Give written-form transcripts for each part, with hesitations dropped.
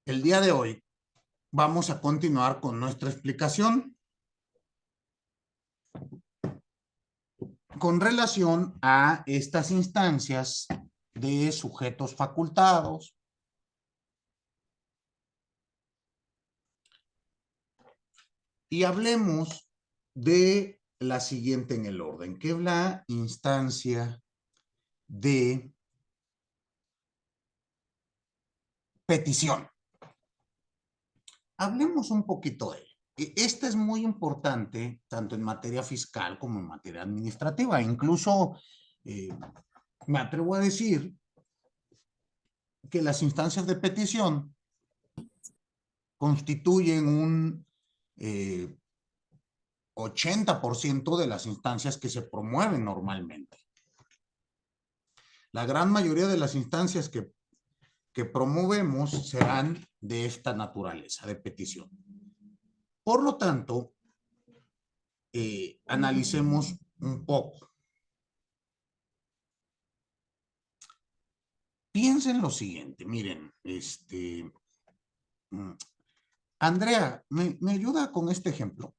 El día de hoy vamos a continuar con nuestra explicación con relación a estas instancias de sujetos facultados, y hablemos de la siguiente en el orden, que es la instancia de petición. Hablemos un poquito de él. Esta es muy importante tanto en materia fiscal como en materia administrativa. Incluso me atrevo a decir que las instancias de petición constituyen un 80% de las instancias que se promueven normalmente. La gran mayoría de las instancias que promovemos serán de esta naturaleza, de petición. Por lo tanto, analicemos un poco. Piensen lo siguiente, miren, Andrea, ¿me ayuda con este ejemplo?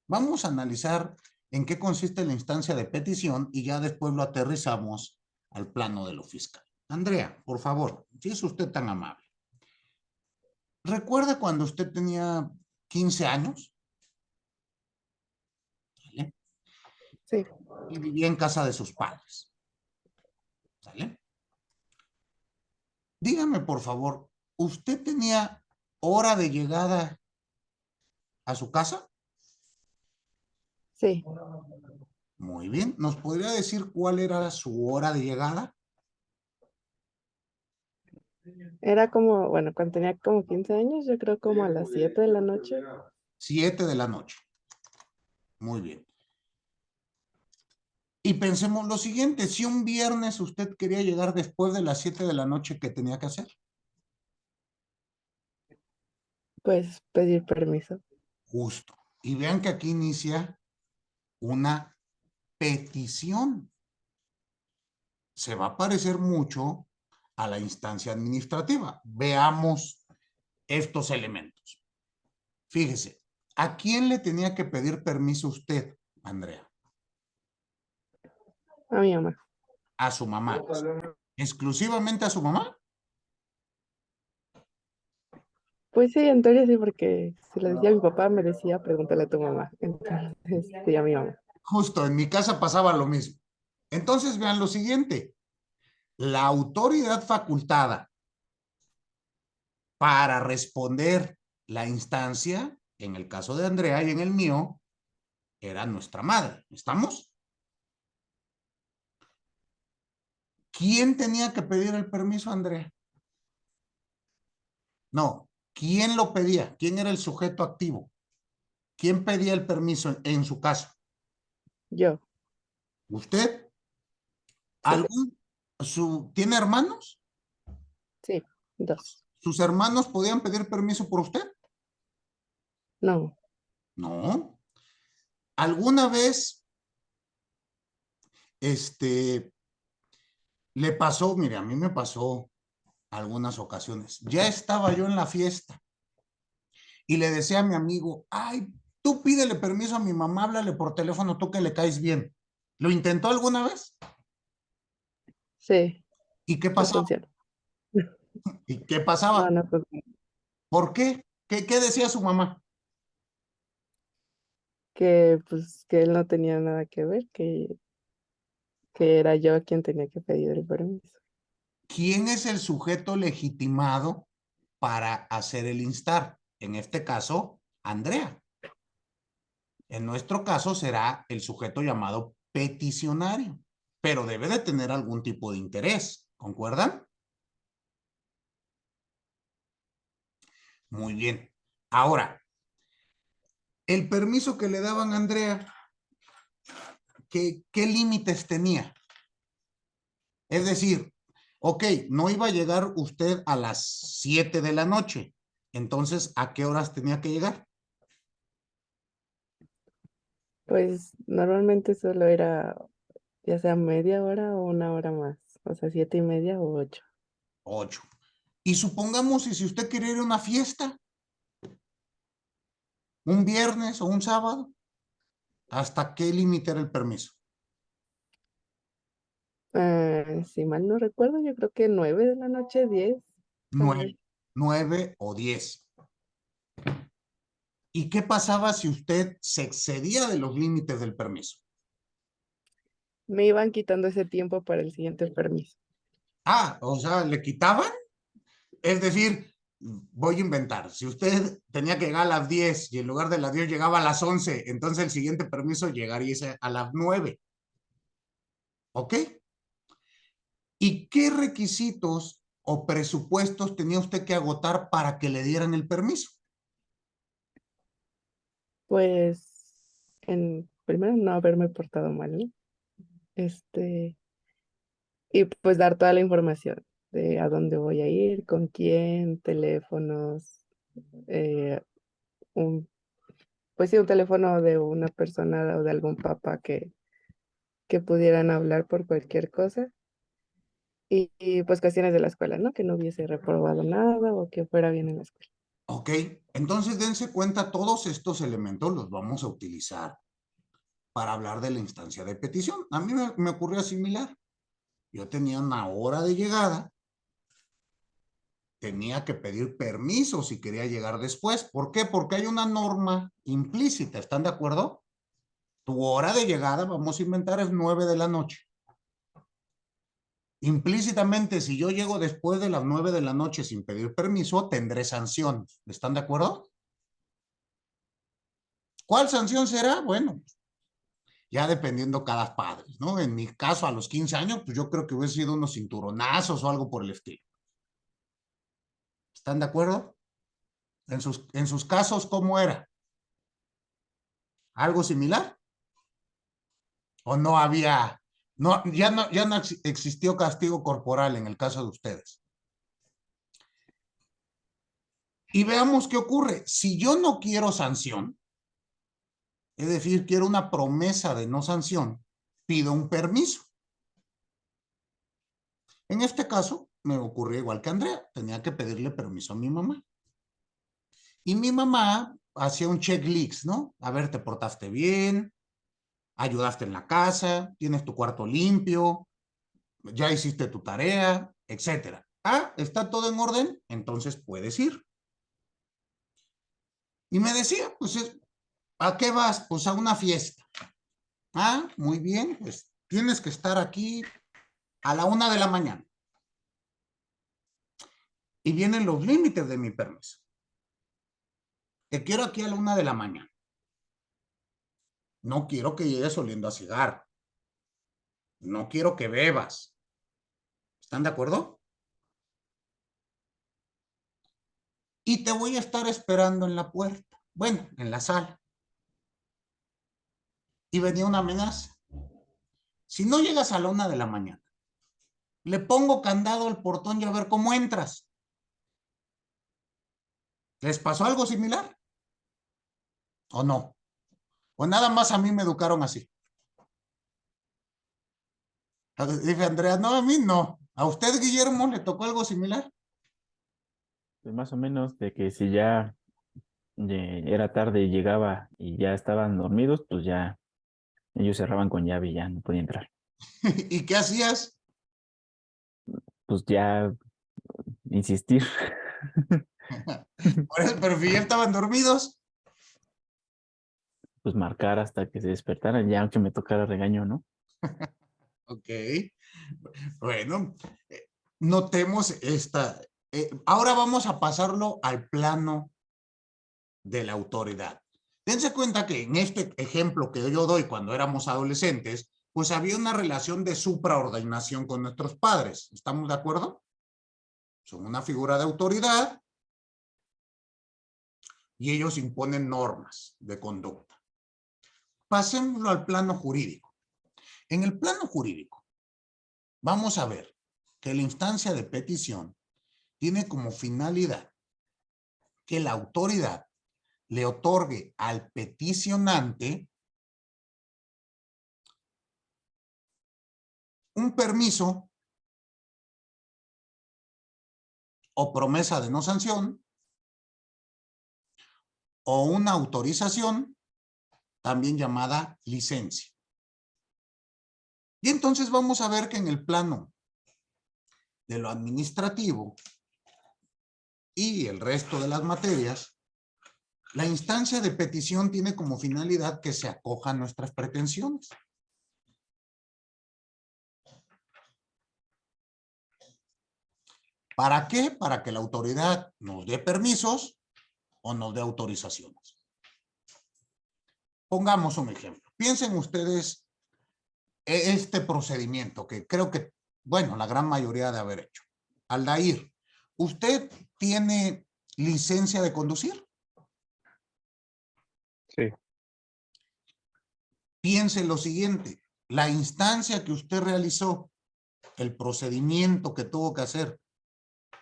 Vamos a analizar en qué consiste la instancia de petición y ya después lo aterrizamos al plano de lo fiscal. Andrea, por favor, si es usted tan amable. ¿Recuerda cuando usted tenía 15 años? ¿Sale? Sí. Y vivía en casa de sus padres. ¿Sale? Dígame, por favor, ¿usted tenía hora de llegada a su casa? Sí, Muy bien. ¿Nos podría decir cuál era su hora de llegada? era como, bueno, cuando tenía como 15 años, yo creo como a las 7 de la noche. 7 de la noche. Muy bien. Y pensemos lo siguiente, si un viernes usted quería llegar después de las 7 de la noche, ¿qué tenía que hacer? Pues pedir permiso. Justo. Y vean que aquí inicia una petición. Se va a parecer mucho a la instancia administrativa. Veamos estos elementos. Fíjese, ¿a quién le tenía que pedir permiso usted, Andrea? A mi mamá. A su mamá. ¿Exclusivamente a su mamá? Pues sí, en teoría sí, porque si le decía a mi papá, me decía, pregúntale a tu mamá. Entonces, sí, a mi mamá. Justo, en mi casa pasaba lo mismo. Entonces vean lo siguiente. La autoridad facultada para responder la instancia, en el caso de Andrea y en el mío, era nuestra madre. ¿Estamos? ¿Quién tenía que pedir el permiso, Andrea? No, ¿quién lo pedía? ¿Quién era el sujeto activo? ¿Quién pedía el permiso en su caso? Yo, ¿Usted? sí, ¿Tiene hermanos? sí, dos. ¿Sus hermanos podían pedir permiso por usted? No, No. ¿Alguna vez, le pasó? Mire, a mí me pasó algunas ocasiones. Ya estaba yo en la fiesta y le decía a mi amigo, ay, tú pídele permiso a mi mamá, háblale por teléfono, tú que le caes bien. ¿Lo intentó alguna vez? sí, ¿Y qué no pasaba? funciona. ¿Y qué No, pasaba? no funciona. ¿Por qué? ¿Qué decía su mamá? Que pues que él no tenía nada que ver, que era yo quien tenía que pedir el permiso. ¿Quién es el sujeto legitimado para hacer el instar? En este caso, Andrea. En nuestro caso será el sujeto llamado peticionario, pero debe de tener algún tipo de interés. ¿Concuerdan? Muy bien. Ahora, el permiso que le daban a Andrea, ¿qué límites tenía? Es decir, ok, no iba a llegar usted a las 7 de la noche. Entonces, ¿a qué horas tenía que llegar? Pues normalmente solo era ya sea media hora o una hora más, o sea, 7:30 o 8. 8. Y supongamos si usted quiere ir a una fiesta, un viernes o un sábado, ¿hasta qué límite era el permiso? Si mal no recuerdo, yo creo que 9 de la noche, 10, tal vez. 9 o 10. ¿Y qué pasaba si usted se excedía de los límites del permiso? Me iban quitando ese tiempo para el siguiente permiso. Ah, o sea, le quitaban. Es decir, voy a inventar. Si usted tenía que llegar a las 10 y en lugar de las 10 llegaba a las 11, entonces el siguiente permiso llegaría a las 9. ¿Ok? ¿Y qué requisitos o presupuestos tenía usted que agotar para que le dieran el permiso? Pues, primero no haberme portado mal, ¿no? Y pues dar toda la información de a dónde voy a ir, con quién, teléfonos, eh, un, pues sí, un teléfono de una persona o de algún papá que pudieran hablar por cualquier cosa. Y pues cuestiones de la escuela, ¿no? Que no hubiese reprobado nada o que fuera bien en la escuela. Ok, entonces dense cuenta, todos estos elementos los vamos a utilizar para hablar de la instancia de petición. A mí me ocurrió similar. Yo tenía una hora de llegada, tenía que pedir permiso si quería llegar después. ¿Por qué? Porque hay una norma implícita, ¿están de acuerdo? Tu hora de llegada, vamos a inventar, es 9 de la noche. Implícitamente, si yo llego después de las 9 de la noche sin pedir permiso, tendré sanción. ¿Están de acuerdo? ¿Cuál sanción será? Bueno, ya dependiendo cada padre, ¿no? En mi caso, a los 15 años, pues yo creo que hubiese sido unos cinturonazos o algo por el estilo. ¿Están de acuerdo? En sus casos, ¿cómo era? ¿Algo similar? ¿O no había, ya no existió castigo corporal en el caso de ustedes? Y veamos qué ocurre. Si yo no quiero sanción, es decir, quiero una promesa de no sanción, pido un permiso. En este caso, me ocurrió igual que Andrea, tenía que pedirle permiso a mi mamá. Y mi mamá hacía un checklist, ¿no? A ver, te portaste bien, ayudaste en la casa, tienes tu cuarto limpio, ya hiciste tu tarea, etcétera. Ah, ¿está todo en orden? Entonces puedes ir. Y me decía, pues, ¿a qué vas? Pues a una fiesta. Ah, muy bien, pues tienes que estar aquí a la 1 de la mañana. Y vienen los límites de mi permiso. Te quiero aquí a la 1 de la mañana. No quiero que llegues oliendo a cigarro. No quiero que bebas. ¿Están de acuerdo? Y te voy a estar esperando en la puerta. Bueno, en la sala. Y venía una amenaza. Si no llegas a la 1 de la mañana, le pongo candado al portón y a ver cómo entras. ¿Les pasó algo similar? ¿O no? ¿O nada más a mí me educaron así? Dije Andrea, no, a mí no. ¿A usted, Guillermo, le tocó algo similar? Pues más o menos de que si ya era tarde y llegaba y ya estaban dormidos, pues ya ellos cerraban con llave y ya no podía entrar. ¿Y qué hacías? Pues ya insistir, Pero si ya estaban dormidos. pues marcar hasta que se despertaran, ya aunque me tocara regaño, ¿no? Ok. Bueno, notemos esta. Ahora vamos a pasarlo al plano de la autoridad. Dense cuenta que en este ejemplo que yo doy cuando éramos adolescentes, pues había una relación de supraordenación con nuestros padres. ¿Estamos de acuerdo? Son una figura de autoridad y ellos imponen normas de conducta. Pasémoslo al plano jurídico. En el plano jurídico, vamos a ver que la instancia de petición tiene como finalidad que la autoridad le otorgue al peticionante un permiso o promesa de no sanción, o una autorización, también llamada licencia. Y entonces vamos a ver que en el plano de lo administrativo y el resto de las materias, la instancia de petición tiene como finalidad que se acojan nuestras pretensiones. ¿Para qué? Para que la autoridad nos dé permisos o nos dé autorizaciones. Pongamos un ejemplo. Piensen ustedes este procedimiento que creo que, bueno, la gran mayoría de haber hecho. Aldair, ¿usted tiene licencia de conducir? Sí. Piense lo siguiente, la instancia que usted realizó, el procedimiento que tuvo que hacer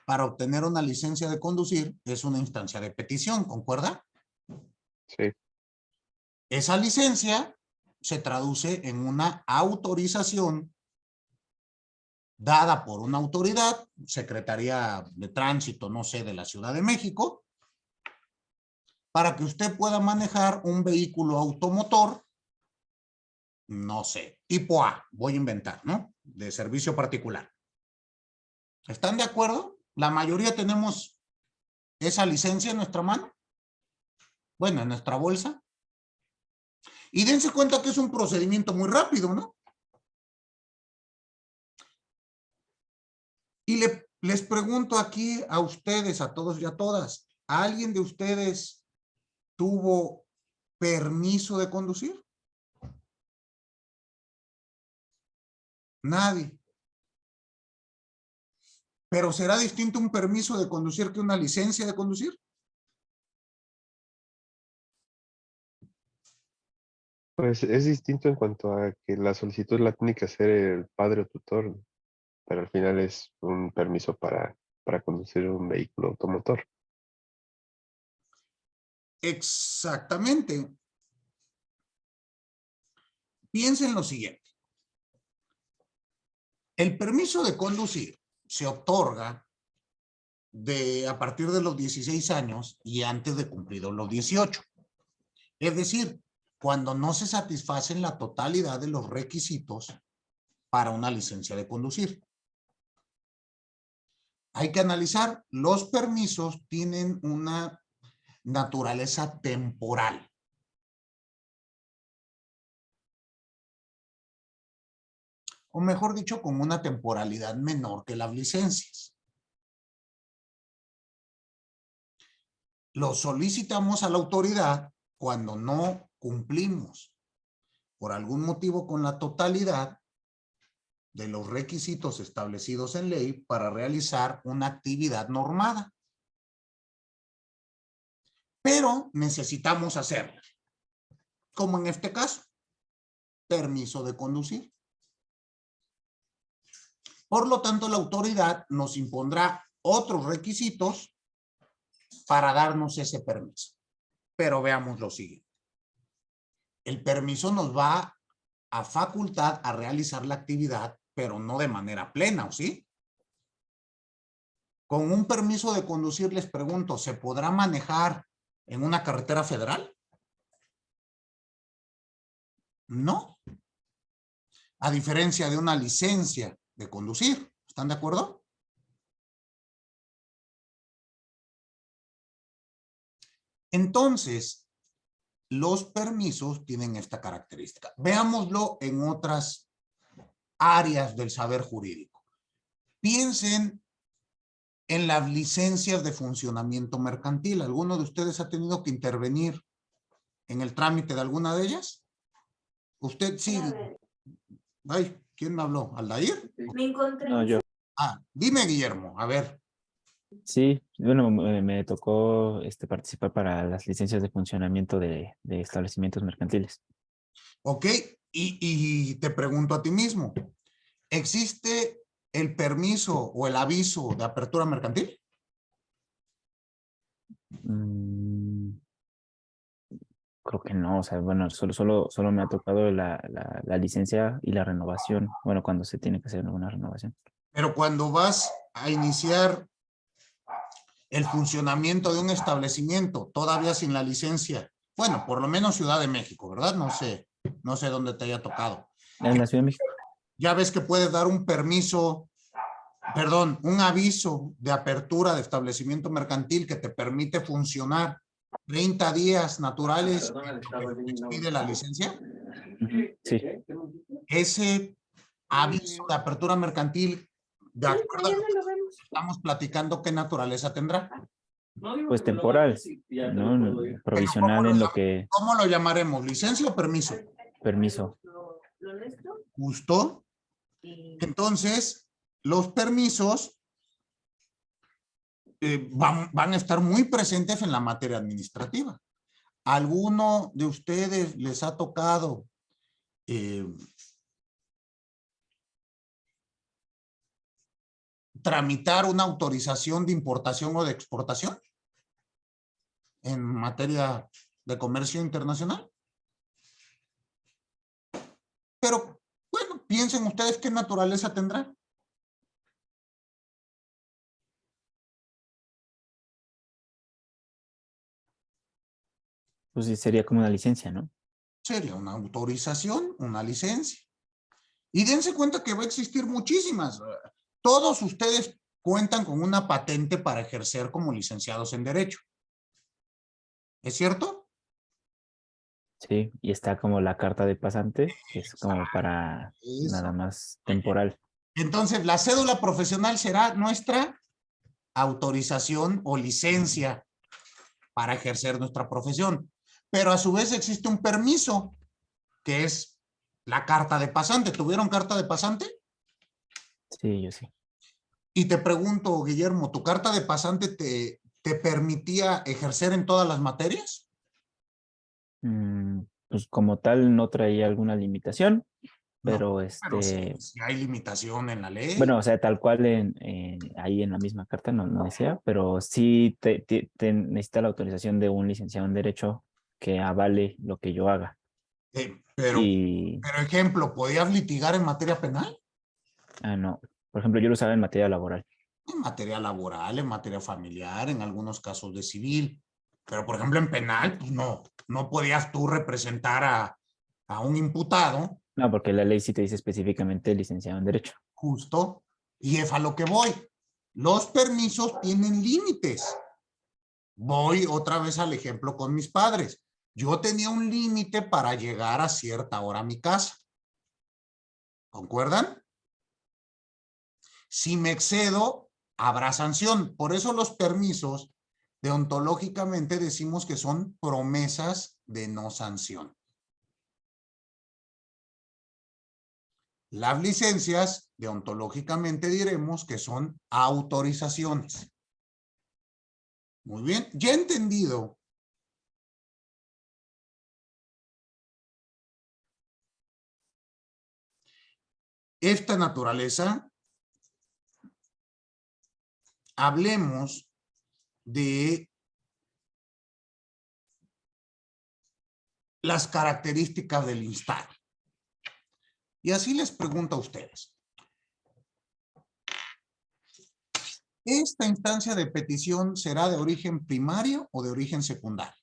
para obtener una licencia de conducir es una instancia de petición, ¿concuerda? Sí. Esa licencia se traduce en una autorización dada por una autoridad, Secretaría de Tránsito, no sé, de la Ciudad de México, para que usted pueda manejar un vehículo automotor, no sé, tipo A, voy a inventar, ¿no? De servicio particular. ¿Están de acuerdo? La mayoría tenemos esa licencia en nuestra mano. Bueno, en nuestra bolsa. Y dense cuenta que es un procedimiento muy rápido, ¿no? Y les pregunto aquí a ustedes, a todos y a todas, ¿alguien de ustedes tuvo permiso de conducir? Nadie. ¿Pero será distinto un permiso de conducir que una licencia de conducir? Pues es distinto en cuanto a que la solicitud la tiene que hacer el padre o tutor, ¿no? Pero al final es un permiso para conducir un vehículo automotor. Exactamente. Piensen lo siguiente. El permiso de conducir se otorga a partir de los 16 años y antes de cumplidos los 18. Es decir, cuando no se satisfacen la totalidad de los requisitos para una licencia de conducir. Hay que analizar, los permisos tienen una naturaleza temporal. O mejor dicho, con una temporalidad menor que las licencias. Lo solicitamos a la autoridad cuando no cumplimos por algún motivo con la totalidad de los requisitos establecidos en ley para realizar una actividad normada. Pero necesitamos hacerlo. Como en este caso, permiso de conducir. Por lo tanto, la autoridad nos impondrá otros requisitos para darnos ese permiso. Pero veamos lo siguiente. El permiso nos va a facultar a realizar la actividad, pero no de manera plena, ¿o sí? Con un permiso de conducir, les pregunto, ¿se podrá manejar en una carretera federal? No. A diferencia de una licencia de conducir. ¿Están de acuerdo? Entonces, los permisos tienen esta característica. Veámoslo en otras áreas del saber jurídico. Piensen en las licencias de funcionamiento mercantil. ¿Alguno de ustedes ha tenido que intervenir en el trámite de alguna de ellas? Usted sí. Ay, ¿quién me habló? ¿Aldair? Me encontré. No, yo. Dime, Guillermo, a ver. Sí, bueno, me tocó participar para las licencias de funcionamiento de establecimientos mercantiles. Ok, y te pregunto a ti mismo, ¿existe el permiso o el aviso de apertura mercantil? Creo que no, o sea, bueno, solo me ha tocado la licencia y la renovación, bueno, cuando se tiene que hacer una renovación. Pero cuando vas a iniciar el funcionamiento de un establecimiento, todavía sin la licencia. Bueno, por lo menos Ciudad de México, ¿verdad? No sé dónde te haya tocado. En la Ciudad de México. Ya ves que puedes dar un permiso, perdón, un aviso de apertura de establecimiento mercantil que te permite funcionar 30 días naturales en lo que te expide la licencia. Sí. Ese aviso de apertura mercantil, de acuerdo a lo que estamos platicando, ¿qué naturaleza tendrá? Pues temporal, ¿no? Provisional en lo que... ¿Cómo lo llamaremos? ¿Licencia o permiso? Permiso. Justo. Entonces, los permisos van a estar muy presentes en la materia administrativa. ¿Alguno de ustedes les ha tocado tramitar una autorización de importación o de exportación en materia de comercio internacional? Pero, bueno, piensen ustedes qué naturaleza tendrá. Pues sí, sería como una licencia, ¿no? Sería una autorización, una licencia. Y dense cuenta que va a existir muchísimas. Todos ustedes cuentan con una patente para ejercer como licenciados en Derecho. ¿Es cierto? Sí, y está como la carta de pasante, que es como para nada más temporal. Entonces, la cédula profesional será nuestra autorización o licencia para ejercer nuestra profesión. Pero a su vez existe un permiso, que es la carta de pasante. ¿Tuvieron carta de pasante? Sí, yo sí. Y te pregunto, Guillermo, ¿tu carta de pasante te permitía ejercer en todas las materias? Pues como tal no traía alguna limitación, No, pero pero si hay limitación en la ley. bueno, o sea, tal cual ahí en la misma carta no decía, pero sí te necesita la autorización de un licenciado en Derecho que avale lo que yo haga. Pero Y, ejemplo, ¿podías litigar en materia penal? no, por ejemplo, yo lo usaba en materia laboral. En materia laboral, en materia familiar, en algunos casos de civil. Pero, por ejemplo, en penal, pues no podías tú representar a un imputado. No, porque la ley sí te dice específicamente licenciado en Derecho. Justo, y es a lo que voy. Los permisos tienen límites. Voy otra vez al ejemplo con mis padres. Yo tenía un límite para llegar a cierta hora a mi casa. ¿Concuerdan? Si me excedo, habrá sanción. Por eso los permisos, deontológicamente decimos que son promesas de no sanción. Las licencias, deontológicamente diremos que son autorizaciones. Muy bien, ya entendido. Esta naturaleza, hablemos de las características del instado. Y así les pregunto a ustedes. ¿Esta instancia de petición será de origen primario o de origen secundario?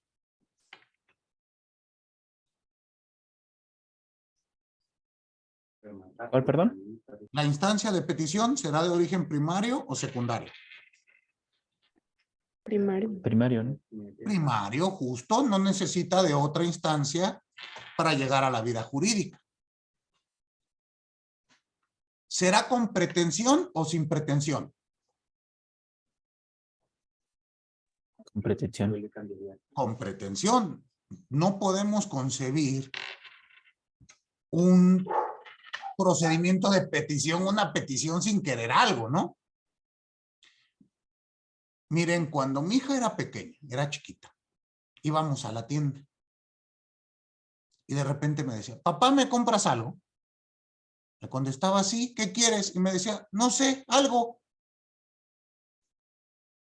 ¿Cuál, perdón? ¿La instancia de petición será de origen primario o secundario? Primario. Primario, ¿no? Primario, justo, no necesita de otra instancia para llegar a la vida jurídica. ¿Será con pretensión o sin pretensión? Con pretensión. Con pretensión. No podemos concebir un procedimiento de petición, una petición sin querer algo, ¿no? Miren, cuando mi hija era pequeña, era chiquita, íbamos a la tienda y de repente me decía, papá, ¿me compras algo? Le contestaba, sí, ¿qué quieres? Y me decía, no sé, algo.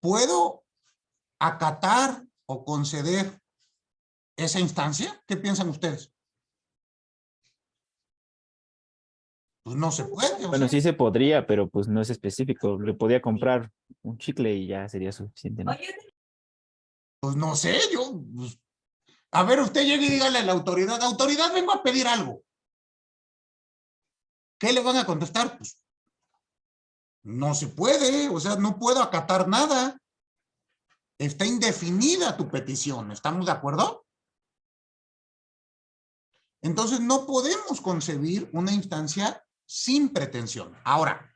¿Puedo acatar o conceder esa instancia? ¿Qué piensan ustedes? Pues no se puede. O Bueno, sea, sí se podría, pero pues no es específico. Le podía comprar un chicle y ya sería suficiente, ¿no? pues no sé, yo. Pues, a ver, usted llega y dígale a la autoridad, vengo a pedir algo. ¿Qué le van a contestar? Pues no se puede, o sea, no puedo acatar nada. Está indefinida tu petición, ¿estamos de acuerdo? Entonces no podemos concebir una instancia sin pretensión. Ahora,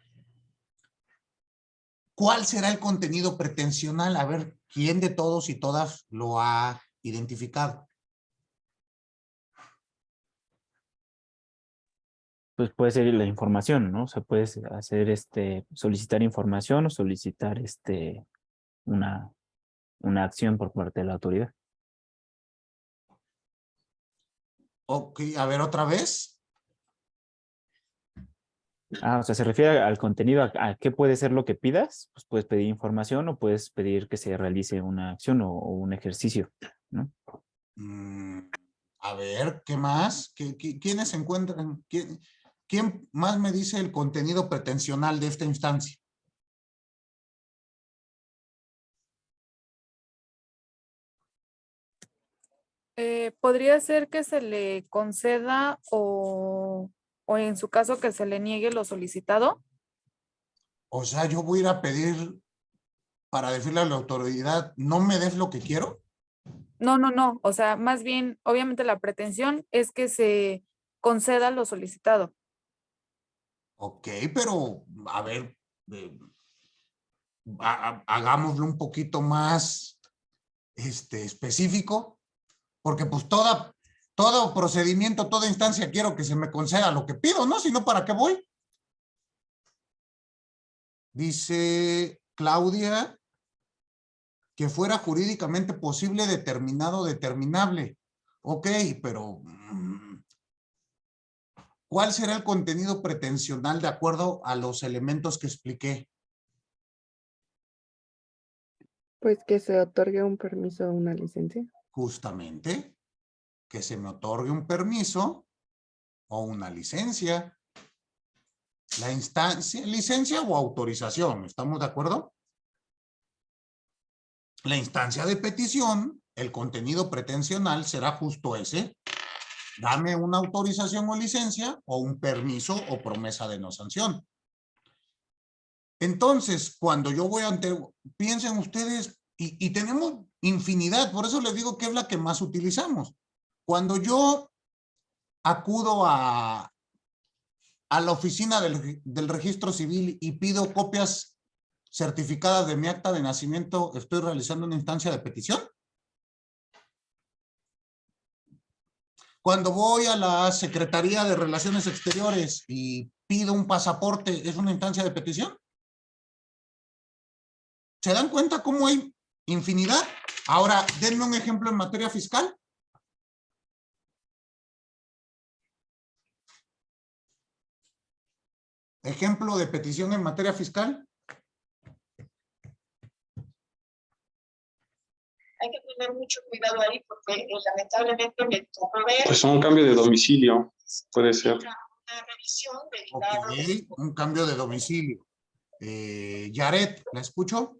¿cuál será el contenido pretensional? A ver, ¿quién de todos y todas lo ha identificado? Pues puede ser la información, ¿no? O sea, puedes hacer solicitar información o solicitar una acción por parte de la autoridad. Ok, a ver otra vez. Ah, o sea, se refiere al contenido, a qué puede ser lo que pidas, pues puedes pedir información o puedes pedir que se realice una acción o un ejercicio, ¿no? A ver, ¿qué más? ¿Quiénes se encuentran? ¿Quién más me dice el contenido pretensional de esta instancia? Podría ser que se le conceda o en su caso que se le niegue lo solicitado. O sea, yo voy a ir a pedir para decirle a la autoridad, no me des lo que quiero. No, no, no. O sea, más bien, obviamente la pretensión es que se conceda lo solicitado. Ok, pero a ver, hagámoslo un poquito más específico, porque pues todo procedimiento, toda instancia quiero que se me conceda lo que pido, ¿no? Si no, ¿para qué voy? Dice Claudia que fuera jurídicamente posible, determinado, determinable. Ok, pero ¿cuál será el contenido pretensional de acuerdo a los elementos que expliqué? Pues que se otorgue un permiso o una licencia. Justamente, que se me otorgue un permiso o una licencia. La instancia, licencia o autorización, ¿estamos de acuerdo? La instancia de petición, el contenido pretensional será justo ese. Dame una autorización o licencia o un permiso o promesa de no sanción. Entonces, cuando yo voy ante, piensen ustedes, y tenemos infinidad, por eso les digo que es la que más utilizamos. Cuando yo acudo a la oficina del registro civil y pido copias certificadas de mi acta de nacimiento, ¿estoy realizando una instancia de petición? Cuando voy a la Secretaría de Relaciones Exteriores y pido un pasaporte, ¿es una instancia de petición? ¿Se dan cuenta cómo hay infinidad? Ahora, denme un ejemplo en materia fiscal. Ejemplo de petición en materia fiscal. Hay que tener mucho cuidado ahí porque lamentablemente me tocó ver. Pues un cambio de domicilio, puede ser. Una revisión Ok, un cambio de domicilio. Yaret, ¿la escucho?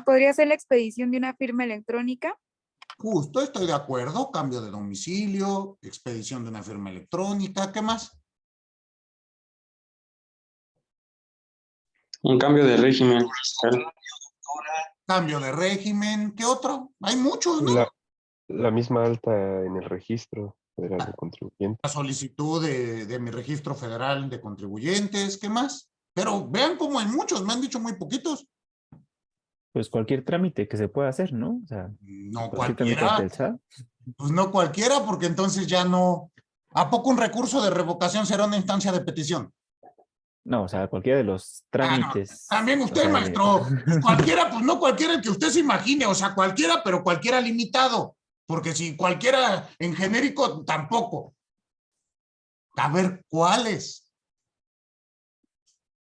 ¿Podría ser la expedición de una firma electrónica? Justo, estoy de acuerdo. Cambio de domicilio, expedición de una firma electrónica. ¿Qué más? Un cambio de régimen fiscal. Cambio de régimen. ¿Qué otro? Hay muchos, ¿no? La misma alta en el registro federal de contribuyentes. La solicitud de mi registro federal de contribuyentes. ¿Qué más? Pero vean cómo hay muchos. Me han dicho muy poquitos. Pues cualquier trámite que se pueda hacer, ¿no? O sea, No cualquier trámite cualquiera. ante el SAT. Pues no cualquiera, porque entonces ya no. ¿A poco un recurso de revocación será una instancia de petición? No, o sea, cualquiera de los Ah, no. trámites. También o usted, sea, maestro. Cualquiera, pues no cualquiera el que usted se imagine, o sea, cualquiera, pero cualquiera limitado. Porque si cualquiera en genérico, tampoco. A ver, ¿cuáles?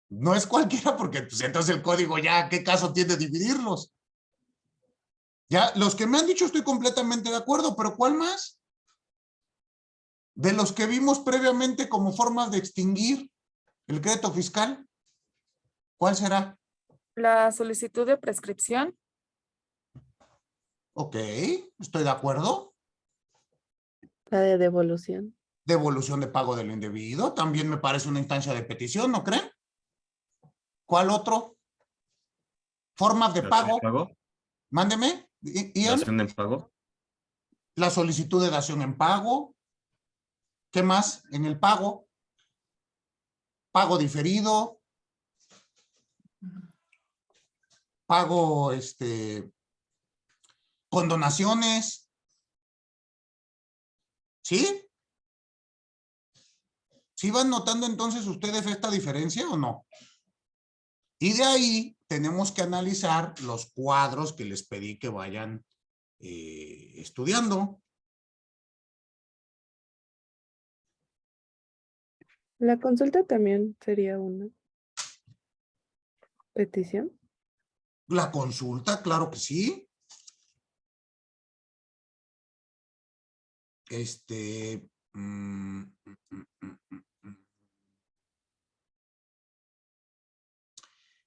No es cualquiera porque pues entonces el código ya, ¿qué caso tiene dividirlos? Ya, los que me han dicho estoy completamente de acuerdo, pero ¿cuál más? De los que vimos previamente como formas de extinguir el crédito fiscal, ¿cuál será? La solicitud de prescripción. Ok, estoy de acuerdo. La de devolución. Devolución de pago de lo indebido, también me parece una instancia de petición, ¿no creen? ¿Cuál otro? Formas de pago. Mándeme, Ian. Dación en pago. La solicitud de dación en pago. ¿Qué más? En el pago. Pago diferido. Pago, condonaciones. ¿Sí? ¿Sí van notando entonces ustedes esta diferencia o no? Y de ahí tenemos que analizar los cuadros que les pedí que vayan estudiando. La consulta también sería una petición. La consulta, claro que sí.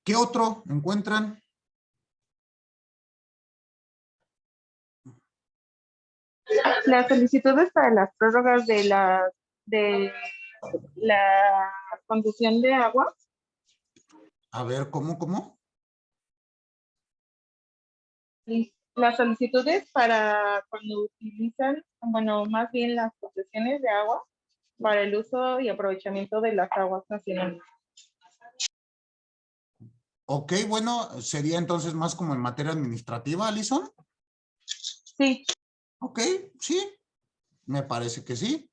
¿Qué otro encuentran? Las solicitudes para las prórrogas de la concesión de agua. A ver, ¿cómo? Las solicitudes para cuando utilizan, bueno, más bien las concesiones de agua para el uso y aprovechamiento de las aguas nacionales. Ok, bueno, sería entonces más como en materia administrativa, Alison. Sí. Ok, sí, me parece que sí.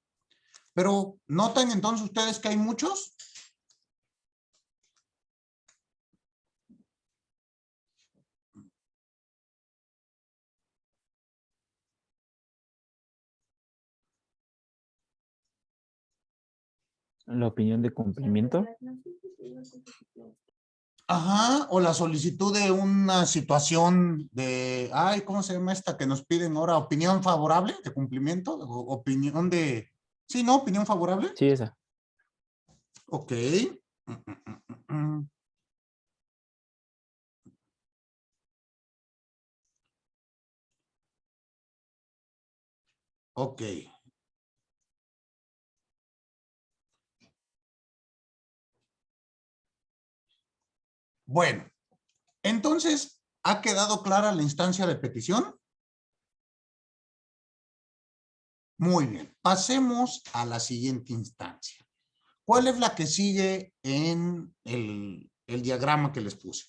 Pero ¿notan entonces ustedes que hay muchos? La opinión de cumplimiento. Ajá, o la solicitud de una situación de, ay, ¿cómo se llama esta que nos piden ahora? Opinión favorable de cumplimiento, o opinión de, sí, ¿no? Opinión favorable. Sí, esa. Ok. Ok. Bueno, entonces, ¿ha quedado clara la instancia de petición? Muy bien, pasemos a la siguiente instancia. ¿Cuál es la que sigue en el diagrama que les puse?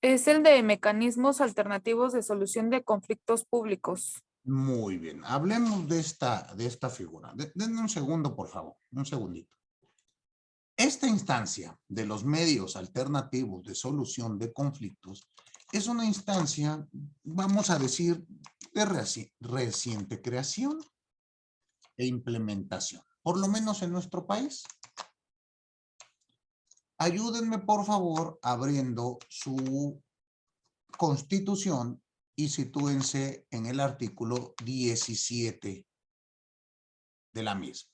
Es el de mecanismos alternativos de solución de conflictos públicos. Muy bien, hablemos de esta figura. Denme un segundo, por favor, un segundito. Esta instancia de los medios alternativos de solución de conflictos es una instancia, vamos a decir, de reciente creación e implementación, por lo menos en nuestro país. Ayúdenme, por favor, abriendo su Constitución y sitúense en el artículo 17 de la misma.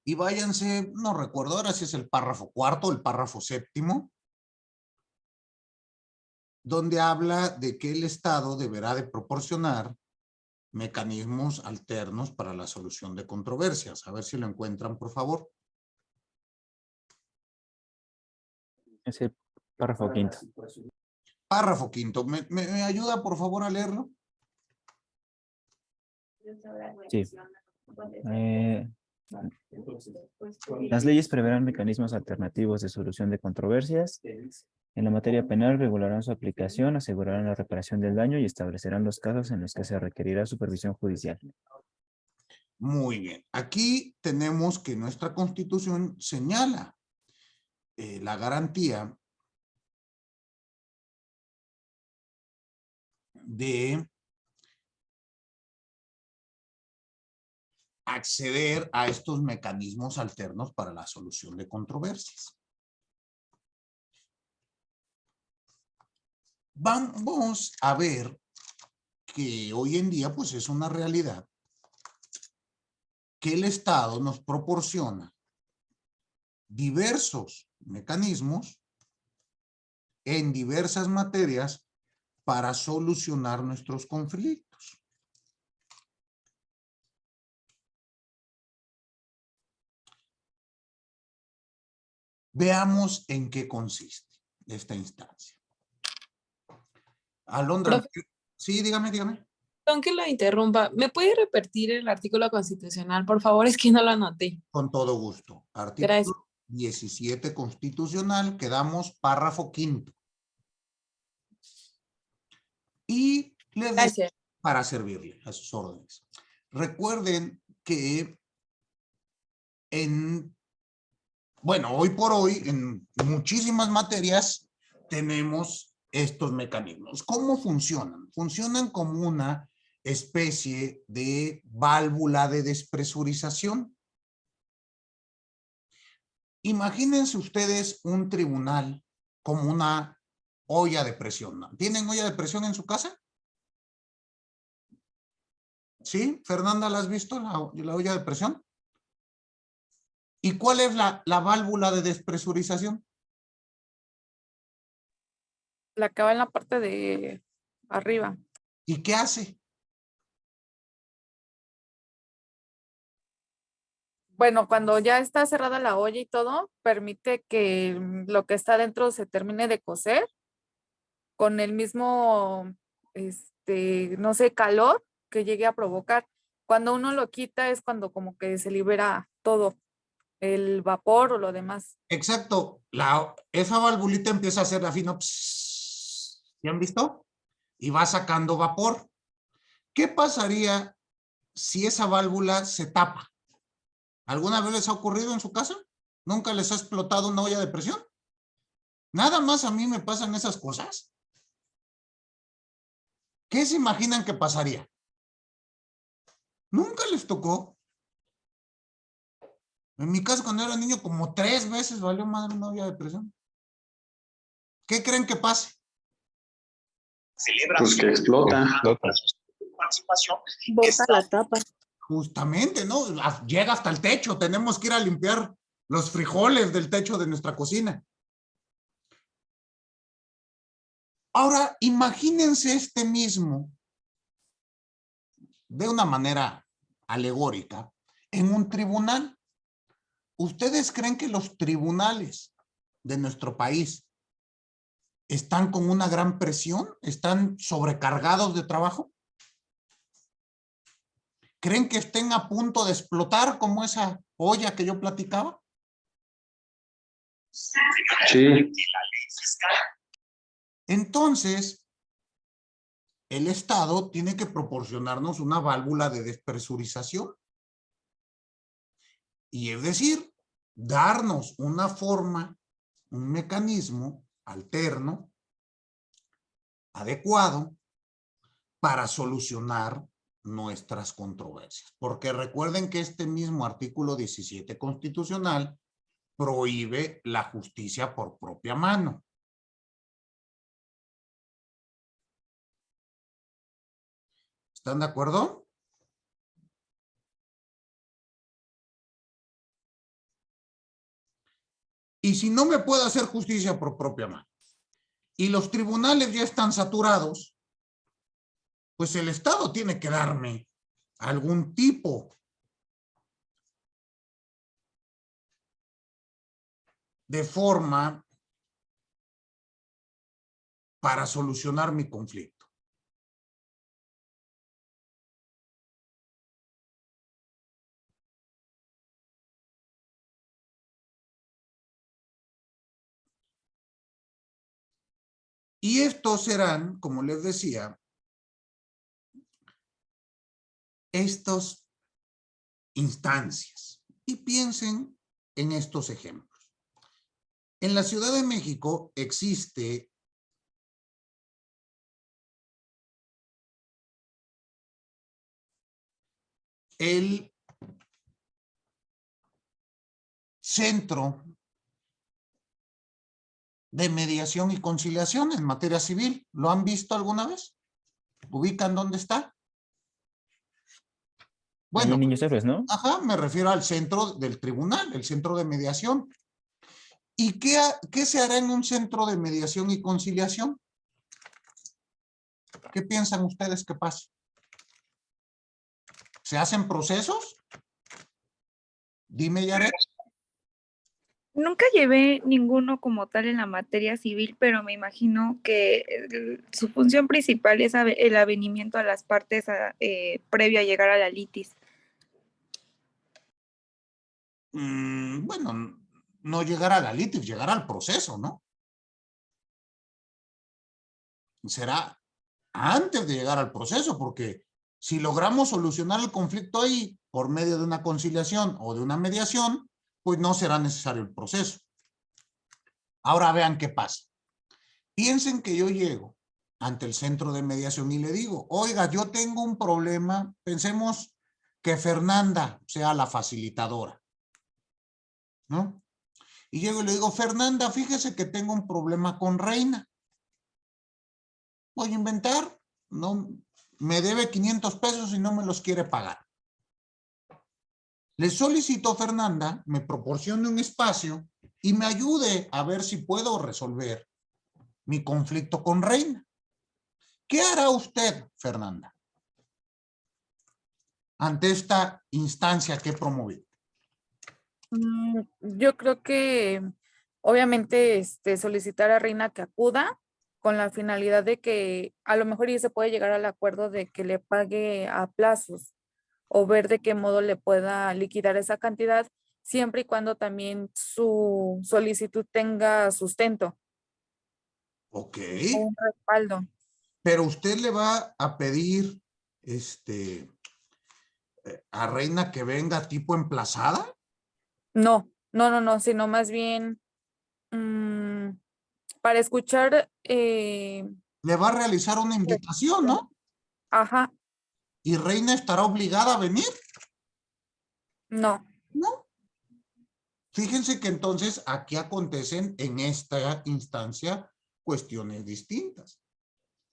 Y váyanse, no recuerdo ahora si es el párrafo cuarto o el párrafo séptimo, donde habla de que el Estado deberá de proporcionar mecanismos alternos para la solución de controversias. A ver si lo encuentran, por favor. Ese párrafo quinto. Párrafo quinto. ¿Me ayuda, por favor, a leerlo? Sí. Las leyes preverán mecanismos alternativos de solución de controversias. En la materia penal regularán su aplicación, asegurarán la reparación del daño y establecerán los casos en los que se requerirá supervisión judicial. Muy bien. Aquí tenemos que nuestra Constitución señala la garantía de acceder a estos mecanismos alternos para la solución de controversias. Vamos a ver que hoy en día pues es una realidad que el Estado nos proporciona diversos mecanismos en diversas materias para solucionar nuestros conflictos. Veamos en qué consiste esta instancia. Alondra, sí, dígame. Perdón que lo interrumpa. ¿Me puede repetir el artículo constitucional, por favor? Es que no lo anoté. Con todo gusto. Artículo Gracias. 17 constitucional, quedamos párrafo 5º. Y les dejo Gracias. para servirle a sus órdenes. Recuerden que hoy por hoy, en muchísimas materias, tenemos estos mecanismos. ¿Cómo funcionan? Funcionan como una especie de válvula de despresurización. Imagínense ustedes un tribunal como una olla de presión. ¿Tienen olla de presión en su casa? ¿Sí? Fernanda, ¿la has visto, la olla de presión? ¿Y cuál es la válvula de despresurización? La que va en la parte de arriba. ¿Y qué hace? Bueno, cuando ya está cerrada la olla y todo, permite que lo que está dentro se termine de cocer con el mismo, no sé, calor que llegue a provocar. Cuando uno lo quita es cuando como que se libera todo, el vapor o lo demás. Exacto. Esa valvulita empieza a hacer la fino. ¿Ya han visto? Y va sacando vapor. ¿Qué pasaría si esa válvula se tapa? ¿Alguna vez les ha ocurrido en su casa? ¿Nunca les ha explotado una olla de presión? Nada más a mí me pasan esas cosas. ¿Qué se imaginan que pasaría? Nunca les tocó. En mi caso, cuando era niño, como 3 veces valió madre una olla de presión. ¿Qué creen que pase? Pues que explota. Participación. Bota la tapa. Justamente, ¿no? Llega hasta el techo. Tenemos que ir a limpiar los frijoles del techo de nuestra cocina. Ahora, imagínense este mismo, de una manera alegórica, en un tribunal. ¿Ustedes creen que los tribunales de nuestro país están con una gran presión? ¿Están sobrecargados de trabajo? ¿Creen que estén a punto de explotar como esa olla que yo platicaba? Sí. Entonces, el Estado tiene que proporcionarnos una válvula de despresurización. Y es decir, darnos una forma, un mecanismo alterno, adecuado, para solucionar nuestras controversias. Porque recuerden que este mismo artículo 17 constitucional prohíbe la justicia por propia mano. ¿Están de acuerdo? Y si no me puedo hacer justicia por propia mano y los tribunales ya están saturados, pues el Estado tiene que darme algún tipo de forma para solucionar mi conflicto. Y estos serán, como les decía, estas instancias. Y piensen en estos ejemplos. En la Ciudad de México existe el centro de mediación y conciliación en materia civil. ¿Lo han visto alguna vez? ¿Ubican dónde está? Ahí Bueno, en Niños Héroes, ¿no? ajá, me refiero al centro del tribunal, el centro de mediación. ¿Y qué se hará en un centro de mediación y conciliación? ¿Qué piensan ustedes que pasa? ¿Se hacen procesos? Dime, Yaret. Nunca llevé ninguno como tal en la materia civil, pero me imagino que su función principal es el avenimiento a las partes previo a llegar a la litis. Bueno, no llegar a la litis, llegar al proceso, ¿no? Será antes de llegar al proceso, porque si logramos solucionar el conflicto ahí por medio de una conciliación o de una mediación, pues no será necesario el proceso. Ahora vean qué pasa. Piensen que yo llego ante el centro de mediación y le digo, oiga, yo tengo un problema, pensemos que Fernanda sea la facilitadora, ¿no? Y llego y le digo, Fernanda, fíjese que tengo un problema con Reina. Voy a inventar, no, me debe 500 pesos y no me los quiere pagar. Le solicito a Fernanda, me proporcione un espacio y me ayude a ver si puedo resolver mi conflicto con Reina. ¿Qué hará usted, Fernanda, ante esta instancia que he promovido? Yo creo que obviamente solicitar a Reina que acuda con la finalidad de que a lo mejor ya se puede llegar al acuerdo de que le pague a plazos o ver de qué modo le pueda liquidar esa cantidad, siempre y cuando también su solicitud tenga sustento Ok, o un respaldo. pero usted le va a pedir a Reina que venga tipo emplazada. No, sino más bien para escuchar, Le va a realizar una invitación, ¿no? ajá, ¿Y Reina estará obligada a venir? no. No. Fíjense que entonces aquí acontecen en esta instancia cuestiones distintas.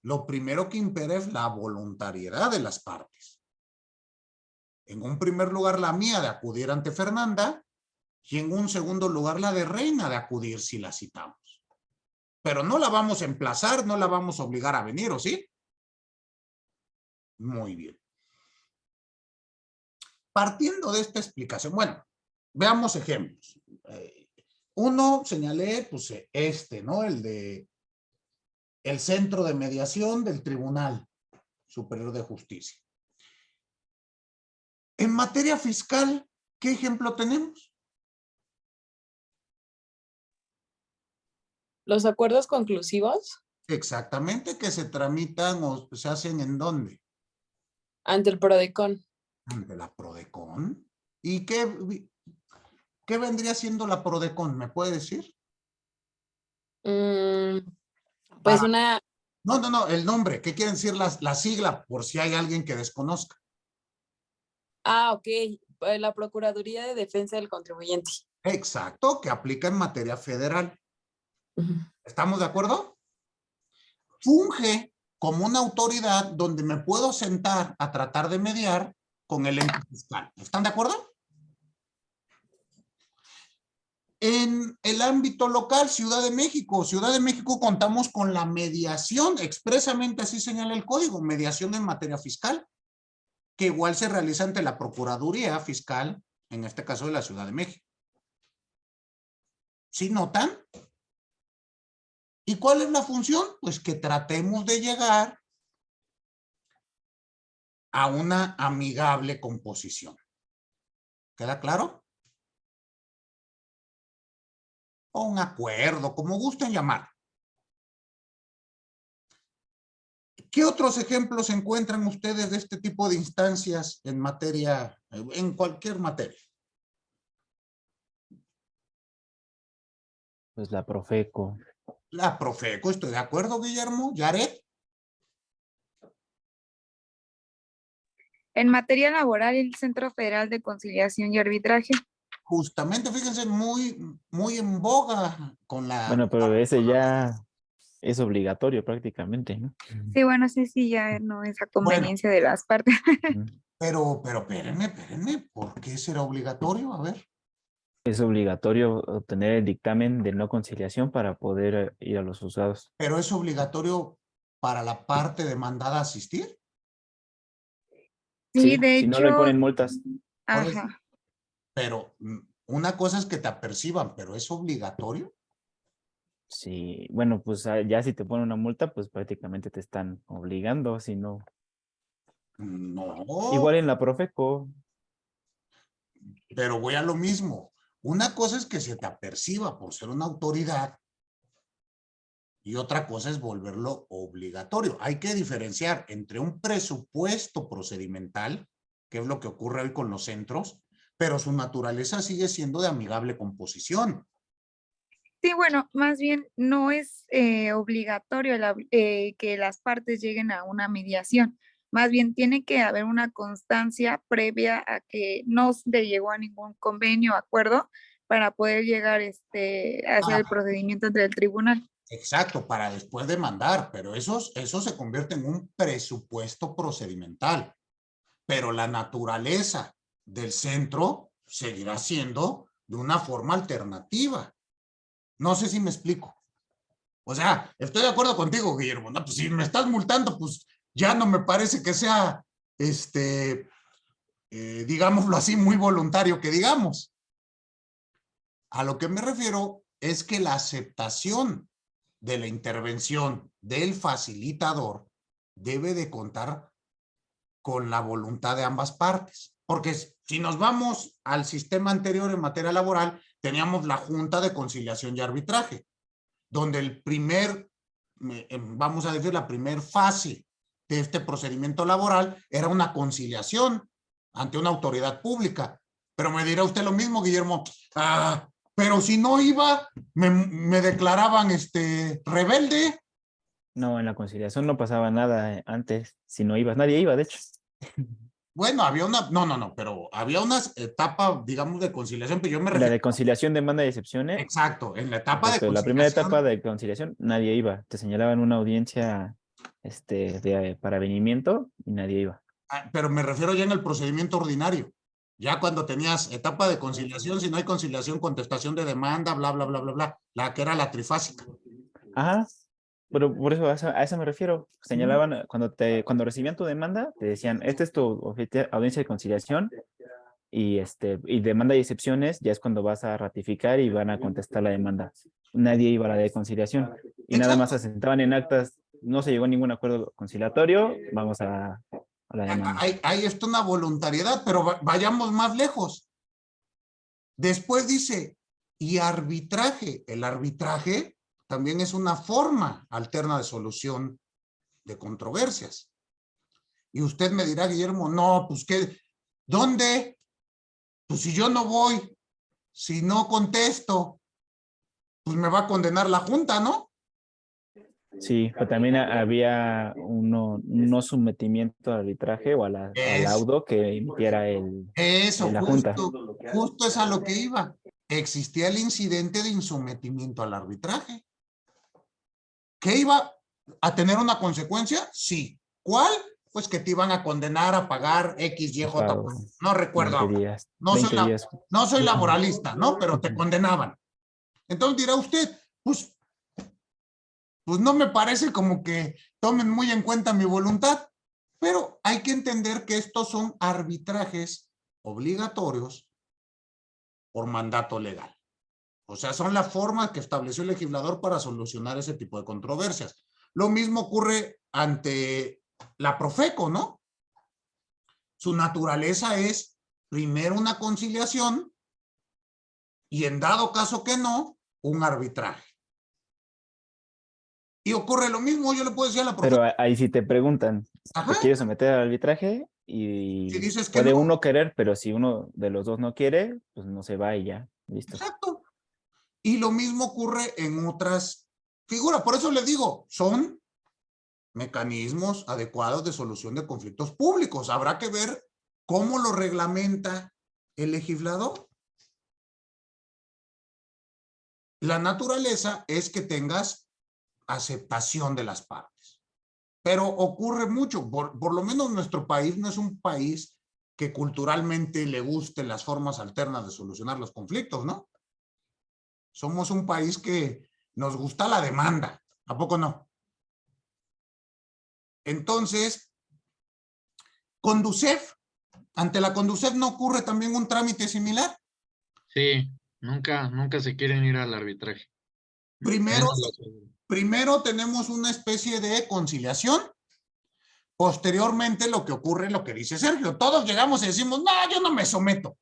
Lo primero que impera es la voluntariedad de las partes. En un primer lugar, la mía de acudir ante Fernanda y en un segundo lugar, la de Reina de acudir si la citamos. Pero no la vamos a emplazar, no la vamos a obligar a venir, ¿o sí? Muy bien. Partiendo de esta explicación, bueno, veamos ejemplos. Uno señalé, pues ¿no? El de el Centro de Mediación del Tribunal Superior de Justicia. En materia fiscal, ¿qué ejemplo tenemos? ¿Los acuerdos conclusivos? Exactamente, que se tramitan o se hacen ¿en dónde? Ante el PRODECON. Ante la PRODECON. ¿Y qué vendría siendo la PRODECON? ¿Me puede decir? Pues una... No, el nombre. ¿Qué quieren decir la sigla? Por si hay alguien que desconozca. Ok. La Procuraduría de Defensa del Contribuyente. Exacto, que aplica en materia federal. ¿Estamos de acuerdo? Funge como una autoridad donde me puedo sentar a tratar de mediar con el ente fiscal. ¿Están de acuerdo? En el ámbito local, Ciudad de México. Ciudad de México contamos con la mediación, expresamente así señala el código, mediación en materia fiscal, que igual se realiza ante la Procuraduría Fiscal, en este caso de la Ciudad de México. ¿Sí notan? ¿Y cuál es la función? Pues que tratemos de llegar a una amigable composición. ¿Queda claro? O un acuerdo, como gusten llamar. ¿Qué otros ejemplos encuentran ustedes de este tipo de instancias en materia, en cualquier materia? Pues la Profeco. La Profeco, estoy de acuerdo, Guillermo. ¿Yaret? En materia laboral, el Centro Federal de Conciliación y Arbitraje. justamente, fíjense, muy en boga con la... Bueno, pero ese ya es obligatorio prácticamente, ¿no? Sí, bueno, sí, ya no es a conveniencia de las partes. Ujú. Pero espérenme, ¿por qué será obligatorio? A ver. Es obligatorio obtener el dictamen de no conciliación para poder ir a los juzgados. ¿Pero es obligatorio para la parte demandada asistir? Sí, de si no le hecho, ponen multas. Por eso. ajá. Pero una cosa es que te aperciban, pero ¿es obligatorio? Sí, bueno, pues ya si te ponen una multa, pues prácticamente te están obligando, si no. No, Igual en la Profeco, pero voy a lo mismo. Una cosa es que se te aperciba por ser una autoridad y otra cosa es volverlo obligatorio. Hay que diferenciar entre un presupuesto procedimental, que es lo que ocurre hoy con los centros, pero su naturaleza sigue siendo de amigable composición. Sí, bueno, más bien no es obligatorio que las partes lleguen a una mediación. Más bien tiene que haber una constancia previa a que no se llegó a ningún convenio o acuerdo para poder llegar a hacer el procedimiento ante el tribunal. Exacto, para después demandar, pero eso se convierte en un presupuesto procedimental. Pero la naturaleza del centro seguirá siendo de una forma alternativa. No sé si me explico. O sea, estoy de acuerdo contigo, Guillermo. No, pues si me estás multando, pues ya no me parece que sea, digámoslo así, muy voluntario que digamos. A lo que me refiero es que la aceptación de la intervención del facilitador debe de contar con la voluntad de ambas partes. Porque si nos vamos al sistema anterior en materia laboral, teníamos la Junta de Conciliación y Arbitraje, donde el primer, vamos a decir, la primer fase de este procedimiento laboral era una conciliación ante una autoridad pública. Pero me dirá usted lo mismo, Guillermo. Pero si no iba, me declaraban rebelde. no, en la conciliación no pasaba nada antes, si no ibas, nadie iba, de hecho. Bueno, había una, no, pero había una etapa, digamos, de conciliación, pero yo me La refiero. de conciliación, demanda y excepciones. Exacto, en la etapa de Exacto, la conciliación. primera etapa de conciliación, nadie iba. Te señalaban una audiencia para avenimiento y nadie iba. Pero me refiero ya en el procedimiento ordinario. Ya cuando tenías etapa de conciliación, si no hay conciliación, contestación de demanda, bla, bla, bla, bla, bla, la que era la trifásica. Ajá, pero por eso a eso me refiero. Señalaban, cuando recibían tu demanda, te decían, esta es tu audiencia de conciliación y demanda y excepciones, ya es cuando vas a ratificar y van a contestar la demanda. Nadie iba a la de conciliación y nada más se sentaban en actas, no se llegó a ningún acuerdo conciliatorio, vamos a la demanda. Hay esto una voluntariedad, pero vayamos más lejos. Después dice, y arbitraje. El arbitraje también es una forma alterna de solución de controversias. Y usted me dirá, Guillermo, no, pues ¿qué? ¿Dónde? Pues si yo no voy, si no contesto, pues me va a condenar la Junta, ¿no? Sí, pero también había no sometimiento al arbitraje o al laudo que emitiera la Junta. Justo es a lo que iba. Existía el incidente de insometimiento al arbitraje. ¿Que iba a tener una consecuencia? Sí. ¿Cuál? Pues que te iban a condenar a pagar X, Y, J. No recuerdo. 20 días, No soy laboralista, ¿no? Pero te condenaban. Entonces dirá usted, pues no me parece como que tomen muy en cuenta mi voluntad, pero hay que entender que estos son arbitrajes obligatorios por mandato legal. O sea, son la forma que estableció el legislador para solucionar ese tipo de controversias. Lo mismo ocurre ante la Profeco, ¿no? Su naturaleza es primero una conciliación y en dado caso que no, un arbitraje. Y ocurre lo mismo, yo le puedo decir a la Profeco. Pero ahí sí te preguntan, ¿te quieres someter al arbitraje? Y si dices que puede no, uno querer, pero si uno de los dos no quiere, pues no se va y ya, listo. Exacto. Y lo mismo ocurre en otras figuras. Por eso les digo, son mecanismos adecuados de solución de conflictos públicos. Habrá que ver cómo lo reglamenta el legislador. La naturaleza es que tengas aceptación de las partes. Pero ocurre mucho, por lo menos nuestro país no es un país que culturalmente le gusten las formas alternas de solucionar los conflictos, ¿no? Somos un país que nos gusta la demanda, ¿a poco no? Entonces, Conducef, ante la Conducef no ocurre también un trámite similar. Sí, nunca se quieren ir al arbitraje. Primero tenemos una especie de conciliación. Posteriormente lo que ocurre, lo que dice Sergio, todos llegamos y decimos, no, yo no me someto.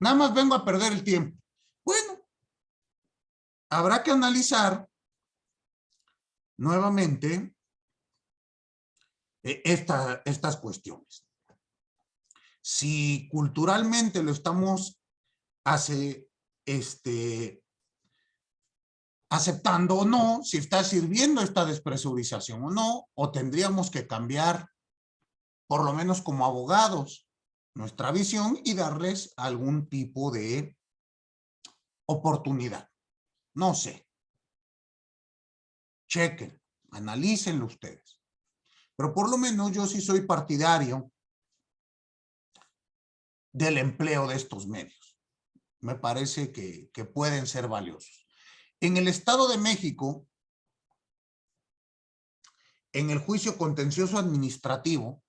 Nada más vengo a perder el tiempo. Bueno, habrá que analizar nuevamente estas cuestiones. Si culturalmente lo estamos aceptando o no, si está sirviendo esta despresurización o no, o tendríamos que cambiar, por lo menos como abogados, nuestra visión y darles algún tipo de oportunidad. No sé. Chequen, analícenlo ustedes. Pero por lo menos yo sí soy partidario del empleo de estos medios. Me parece que pueden ser valiosos. En el Estado de México, en el juicio contencioso administrativo,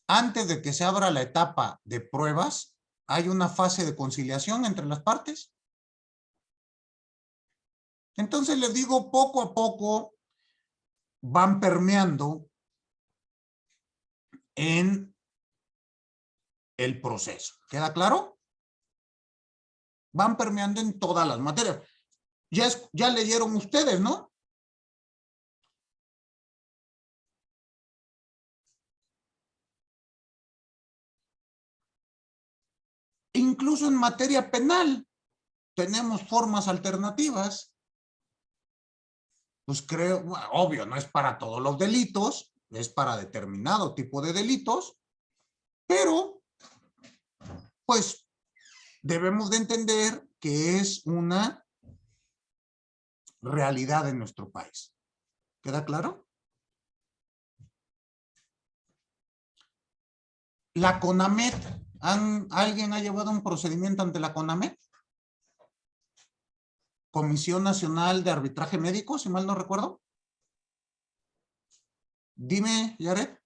antes de que se abra la etapa de pruebas, hay una fase de conciliación entre las partes. Entonces les digo, poco a poco van permeando en el proceso. ¿Queda claro? Van permeando en todas las materias. Ya leyeron ustedes, ¿no? Incluso en materia penal tenemos formas alternativas. Pues creo, bueno, obvio, no es para todos los delitos, es para determinado tipo de delitos, pero pues debemos de entender que es una realidad en nuestro país. ¿Queda claro? La CONAMET, ¿alguien ha llevado un procedimiento ante la CONAMET? Comisión Nacional de Arbitraje Médico, si mal no recuerdo. Dime, Yaret.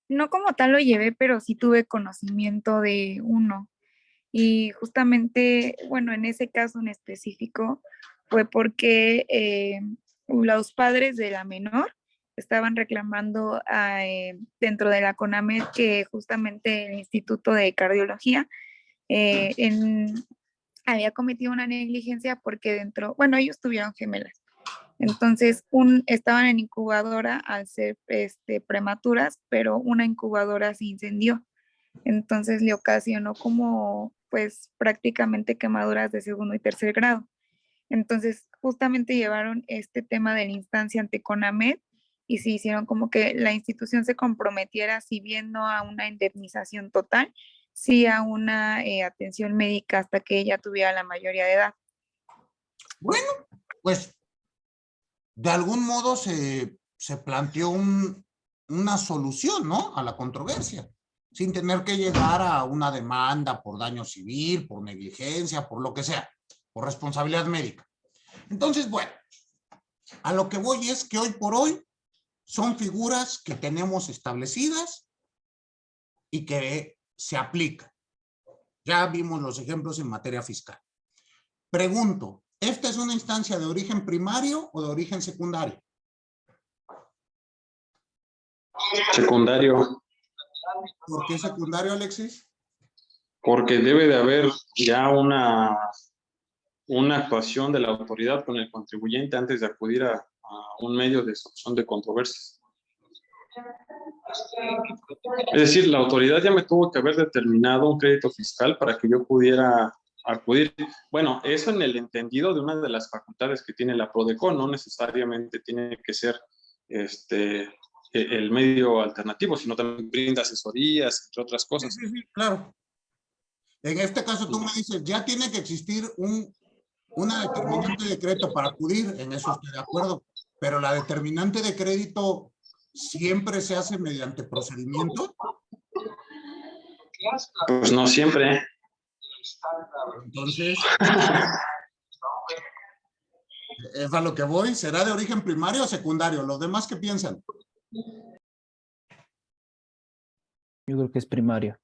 No como tal lo llevé, pero sí tuve conocimiento de uno. Y justamente, bueno, en ese caso en específico fue porque los padres de la menor estaban reclamando dentro de la CONAMED que justamente el Instituto de Cardiología había cometido una negligencia porque dentro, bueno, ellos tuvieron gemelas. Entonces, estaban en incubadora al ser prematuras, pero una incubadora se incendió. Entonces le ocasionó como, pues, prácticamente quemaduras de segundo y tercer grado. Entonces, justamente llevaron este tema de la instancia ante CONAMED y se hicieron como que la institución se comprometiera, si bien no a una indemnización total, sí a una atención médica hasta que ella tuviera la mayoría de edad. Bueno, pues de algún modo se planteó una solución, ¿no? A la controversia, sin tener que llegar a una demanda por daño civil, por negligencia, por lo que sea, por responsabilidad médica. Entonces, bueno, a lo que voy es que hoy por hoy son figuras que tenemos establecidas y que se aplican. Ya vimos los ejemplos en materia fiscal. Pregunto, ¿esta es una instancia de origen primario o de origen secundario? Secundario. ¿Por qué secundario, Alexis? Porque debe de haber ya una actuación de la autoridad con el contribuyente antes de acudir a un medio de solución de controversias. Es decir, la autoridad ya me tuvo que haber determinado un crédito fiscal para que yo pudiera acudir. Bueno, eso en el entendido de una de las facultades que tiene la PRODECON, no necesariamente tiene que ser el medio alternativo, sino también brinda asesorías, entre otras cosas. Sí, claro. En este caso tú me dices, ya tiene que existir una determinante de crédito para acudir, en eso estoy de acuerdo, pero la determinante de crédito siempre se hace mediante procedimiento. Pues no siempre. Entonces, es a lo que voy. ¿Será de origen primario o secundario? ¿Los demás qué piensan? Yo creo que es primario,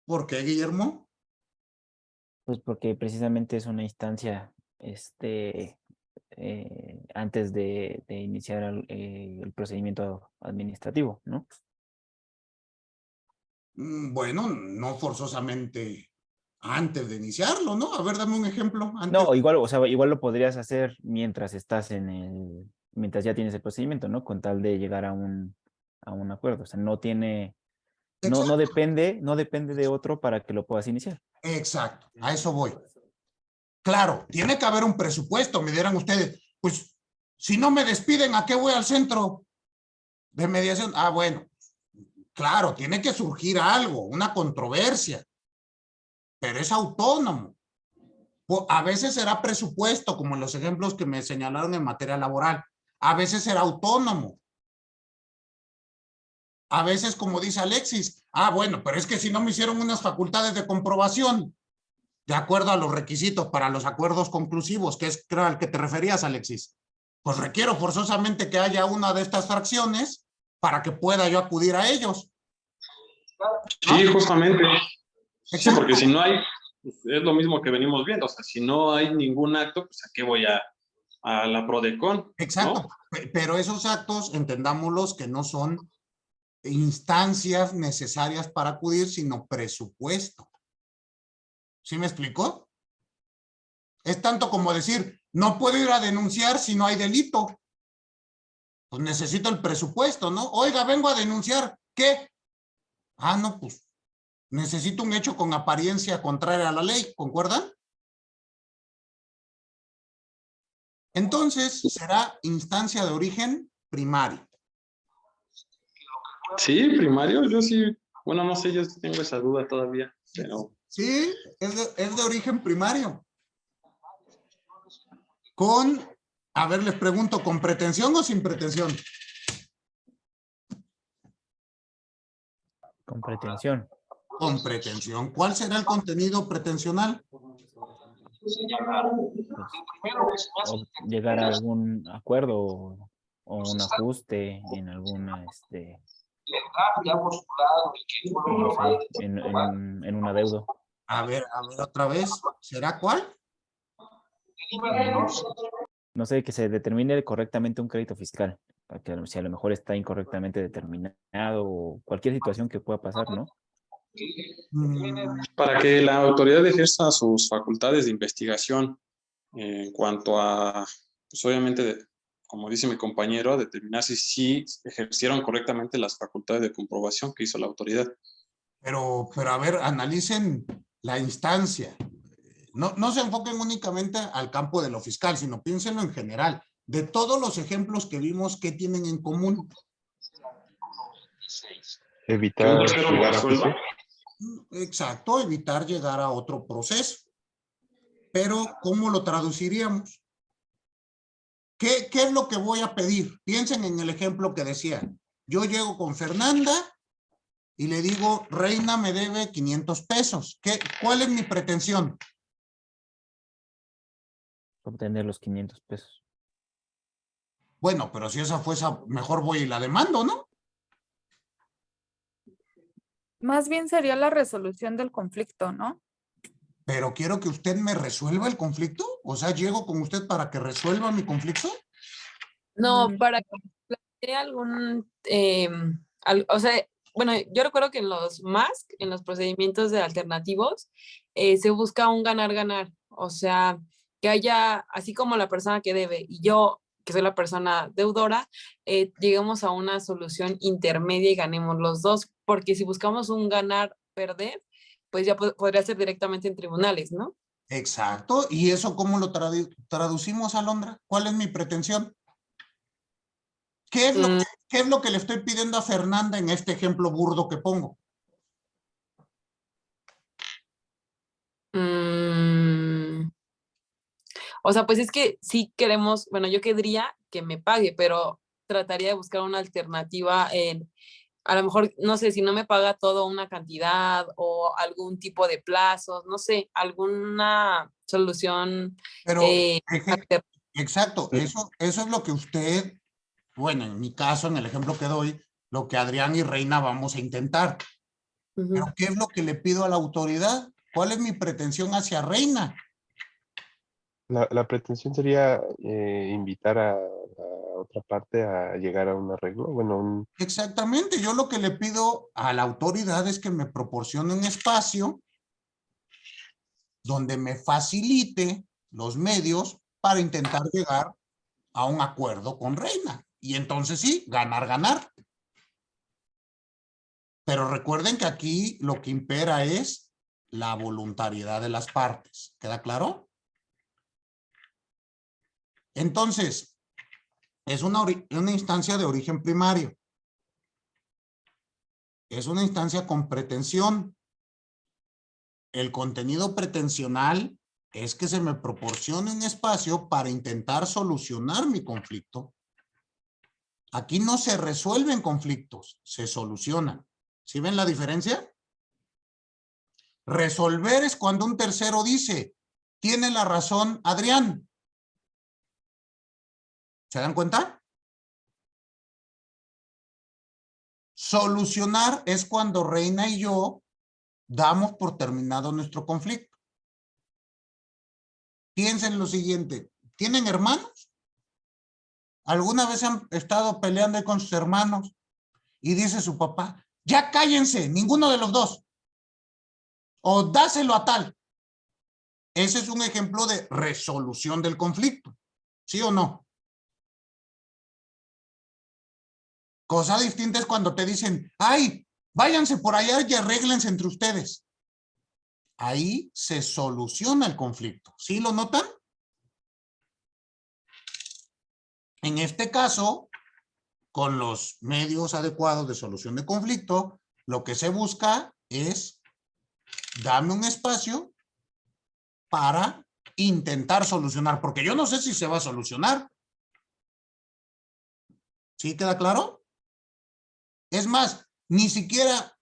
¿Por qué, Guillermo? pues porque precisamente es una instancia antes de iniciar el procedimiento administrativo, ¿no? Bueno, no forzosamente antes de iniciarlo, ¿no? A ver, dame un ejemplo. Antes. No, igual, o sea, igual lo podrías hacer mientras estás mientras ya tienes el procedimiento, ¿no? Con tal de llegar a un acuerdo. O sea, no depende de otro para que lo puedas iniciar. Exacto, a eso voy. Claro, tiene que haber un presupuesto, me dirán ustedes. Pues, si no me despiden, ¿a qué voy al centro de mediación? Ah, bueno, claro, tiene que surgir algo, una controversia, pero es autónomo. A veces será presupuesto, como en los ejemplos que me señalaron en materia laboral. A veces será autónomo. A veces, como dice Alexis, bueno, pero es que si no me hicieron unas facultades de comprobación, de acuerdo a los requisitos para los acuerdos conclusivos, que es, creo, al que te referías, Alexis, pues requiero forzosamente que haya una de estas fracciones para que pueda yo acudir a ellos. Sí, justamente. Sí, Exacto. porque si no hay, pues, es lo mismo que venimos viendo. O sea, si no hay ningún acto, pues ¿a qué voy a la PRODECON? Exacto, ¿no? pero esos actos, entendámoslos que no son instancias necesarias para acudir, sino presupuesto. ¿Sí me explicó? Es tanto como decir, no puedo ir a denunciar si no hay delito. Pues necesito el presupuesto, ¿no? Oiga, vengo a denunciar. ¿Qué? No, pues necesito un hecho con apariencia contraria a la ley. ¿Concuerdan? Entonces, será instancia de origen primario. Sí, primario, yo sí. Bueno, no sé, yo tengo esa duda todavía, pero... Sí, es de origen primario. A ver, les pregunto, ¿con pretensión o sin pretensión? Con pretensión. Con pretensión. ¿Cuál será el contenido pretensional? Pues, o llegar a algún acuerdo o un ajuste en alguna, no sé, en un adeudo. A ver otra vez. ¿Será cuál? No sé, que se determine correctamente un crédito fiscal, para que si a lo mejor está incorrectamente determinado o cualquier situación que pueda pasar, ¿no? Para que la autoridad ejerza sus facultades de investigación en cuanto a, pues obviamente, como dice mi compañero, determinar si ejercieron correctamente las facultades de comprobación que hizo la autoridad. Pero a ver, analicen la instancia. No se enfoquen únicamente al campo de lo fiscal, sino piénsenlo en general. De todos los ejemplos que vimos, ¿qué tienen en común? Evitar llegar a juicio. Exacto, evitar llegar a otro proceso. Pero, ¿cómo lo traduciríamos? ¿Qué es lo que voy a pedir? Piensen en el ejemplo que decía. Yo llego con Fernanda y le digo, Reina me debe 500 pesos. ¿Cuál es mi pretensión? Obtener los 500 pesos. Bueno, pero si esa fue esa, mejor voy y la demando, ¿no? Más bien sería la resolución del conflicto, ¿no? Pero quiero que usted me resuelva el conflicto. O sea, llego con usted para que resuelva mi conflicto. No, para que plantee algún, o sea, bueno, yo recuerdo que en los MASC, en los procedimientos de alternativos, se busca un ganar-ganar, o sea, que haya, así como la persona que debe y yo, que soy la persona deudora, lleguemos a una solución intermedia y ganemos los dos, porque si buscamos un ganar-perder, pues ya podría ser directamente en tribunales, ¿no? Exacto. ¿Y eso cómo lo traducimos, Alondra? ¿Cuál es mi pretensión? ¿Qué es lo que le estoy pidiendo a Fernanda en este ejemplo burdo que pongo? O sea, pues es que sí queremos, bueno, yo querría que me pague, pero trataría de buscar una alternativa en, a lo mejor, no sé, si no me paga todo una cantidad o algún tipo de plazos, no sé, alguna solución. Pero, eje- alternativa. exacto, eso es lo que usted, bueno, en mi caso, en el ejemplo que doy, lo que Adrián y Reina vamos a intentar. Pero, ¿qué es lo que le pido a la autoridad? ¿Cuál es mi pretensión hacia Reina? La pretensión sería invitar a la otra parte a llegar a un arreglo. Bueno, Exactamente, yo lo que le pido a la autoridad es que me proporcione un espacio donde me facilite los medios para intentar llegar a un acuerdo con Reina. Y entonces sí, ganar, ganar. Pero recuerden que aquí lo que impera es la voluntariedad de las partes. ¿Queda claro? Entonces, es una instancia de origen primario. Es una instancia con pretensión. El contenido pretensional es que se me proporcione un espacio para intentar solucionar mi conflicto. Aquí no se resuelven conflictos, se solucionan. ¿Sí ven la diferencia? Resolver es cuando un tercero dice, tiene la razón Adrián. ¿Se dan cuenta? Solucionar es cuando Reina y yo damos por terminado nuestro conflicto. Piensen lo siguiente, ¿tienen hermanos? ¿Alguna vez han estado peleando con sus hermanos? Y dice su papá, ya cállense, ninguno de los dos. O dáselo a tal. Ese es un ejemplo de resolución del conflicto. ¿Sí o no? Cosa distinta es cuando te dicen, ay, váyanse por allá y arréglense entre ustedes. Ahí se soluciona el conflicto. ¿Sí lo notan? En este caso, con los medios adecuados de solución de conflicto, lo que se busca es dame un espacio para intentar solucionar, porque yo no sé si se va a solucionar. ¿Sí queda claro? Es más, ni siquiera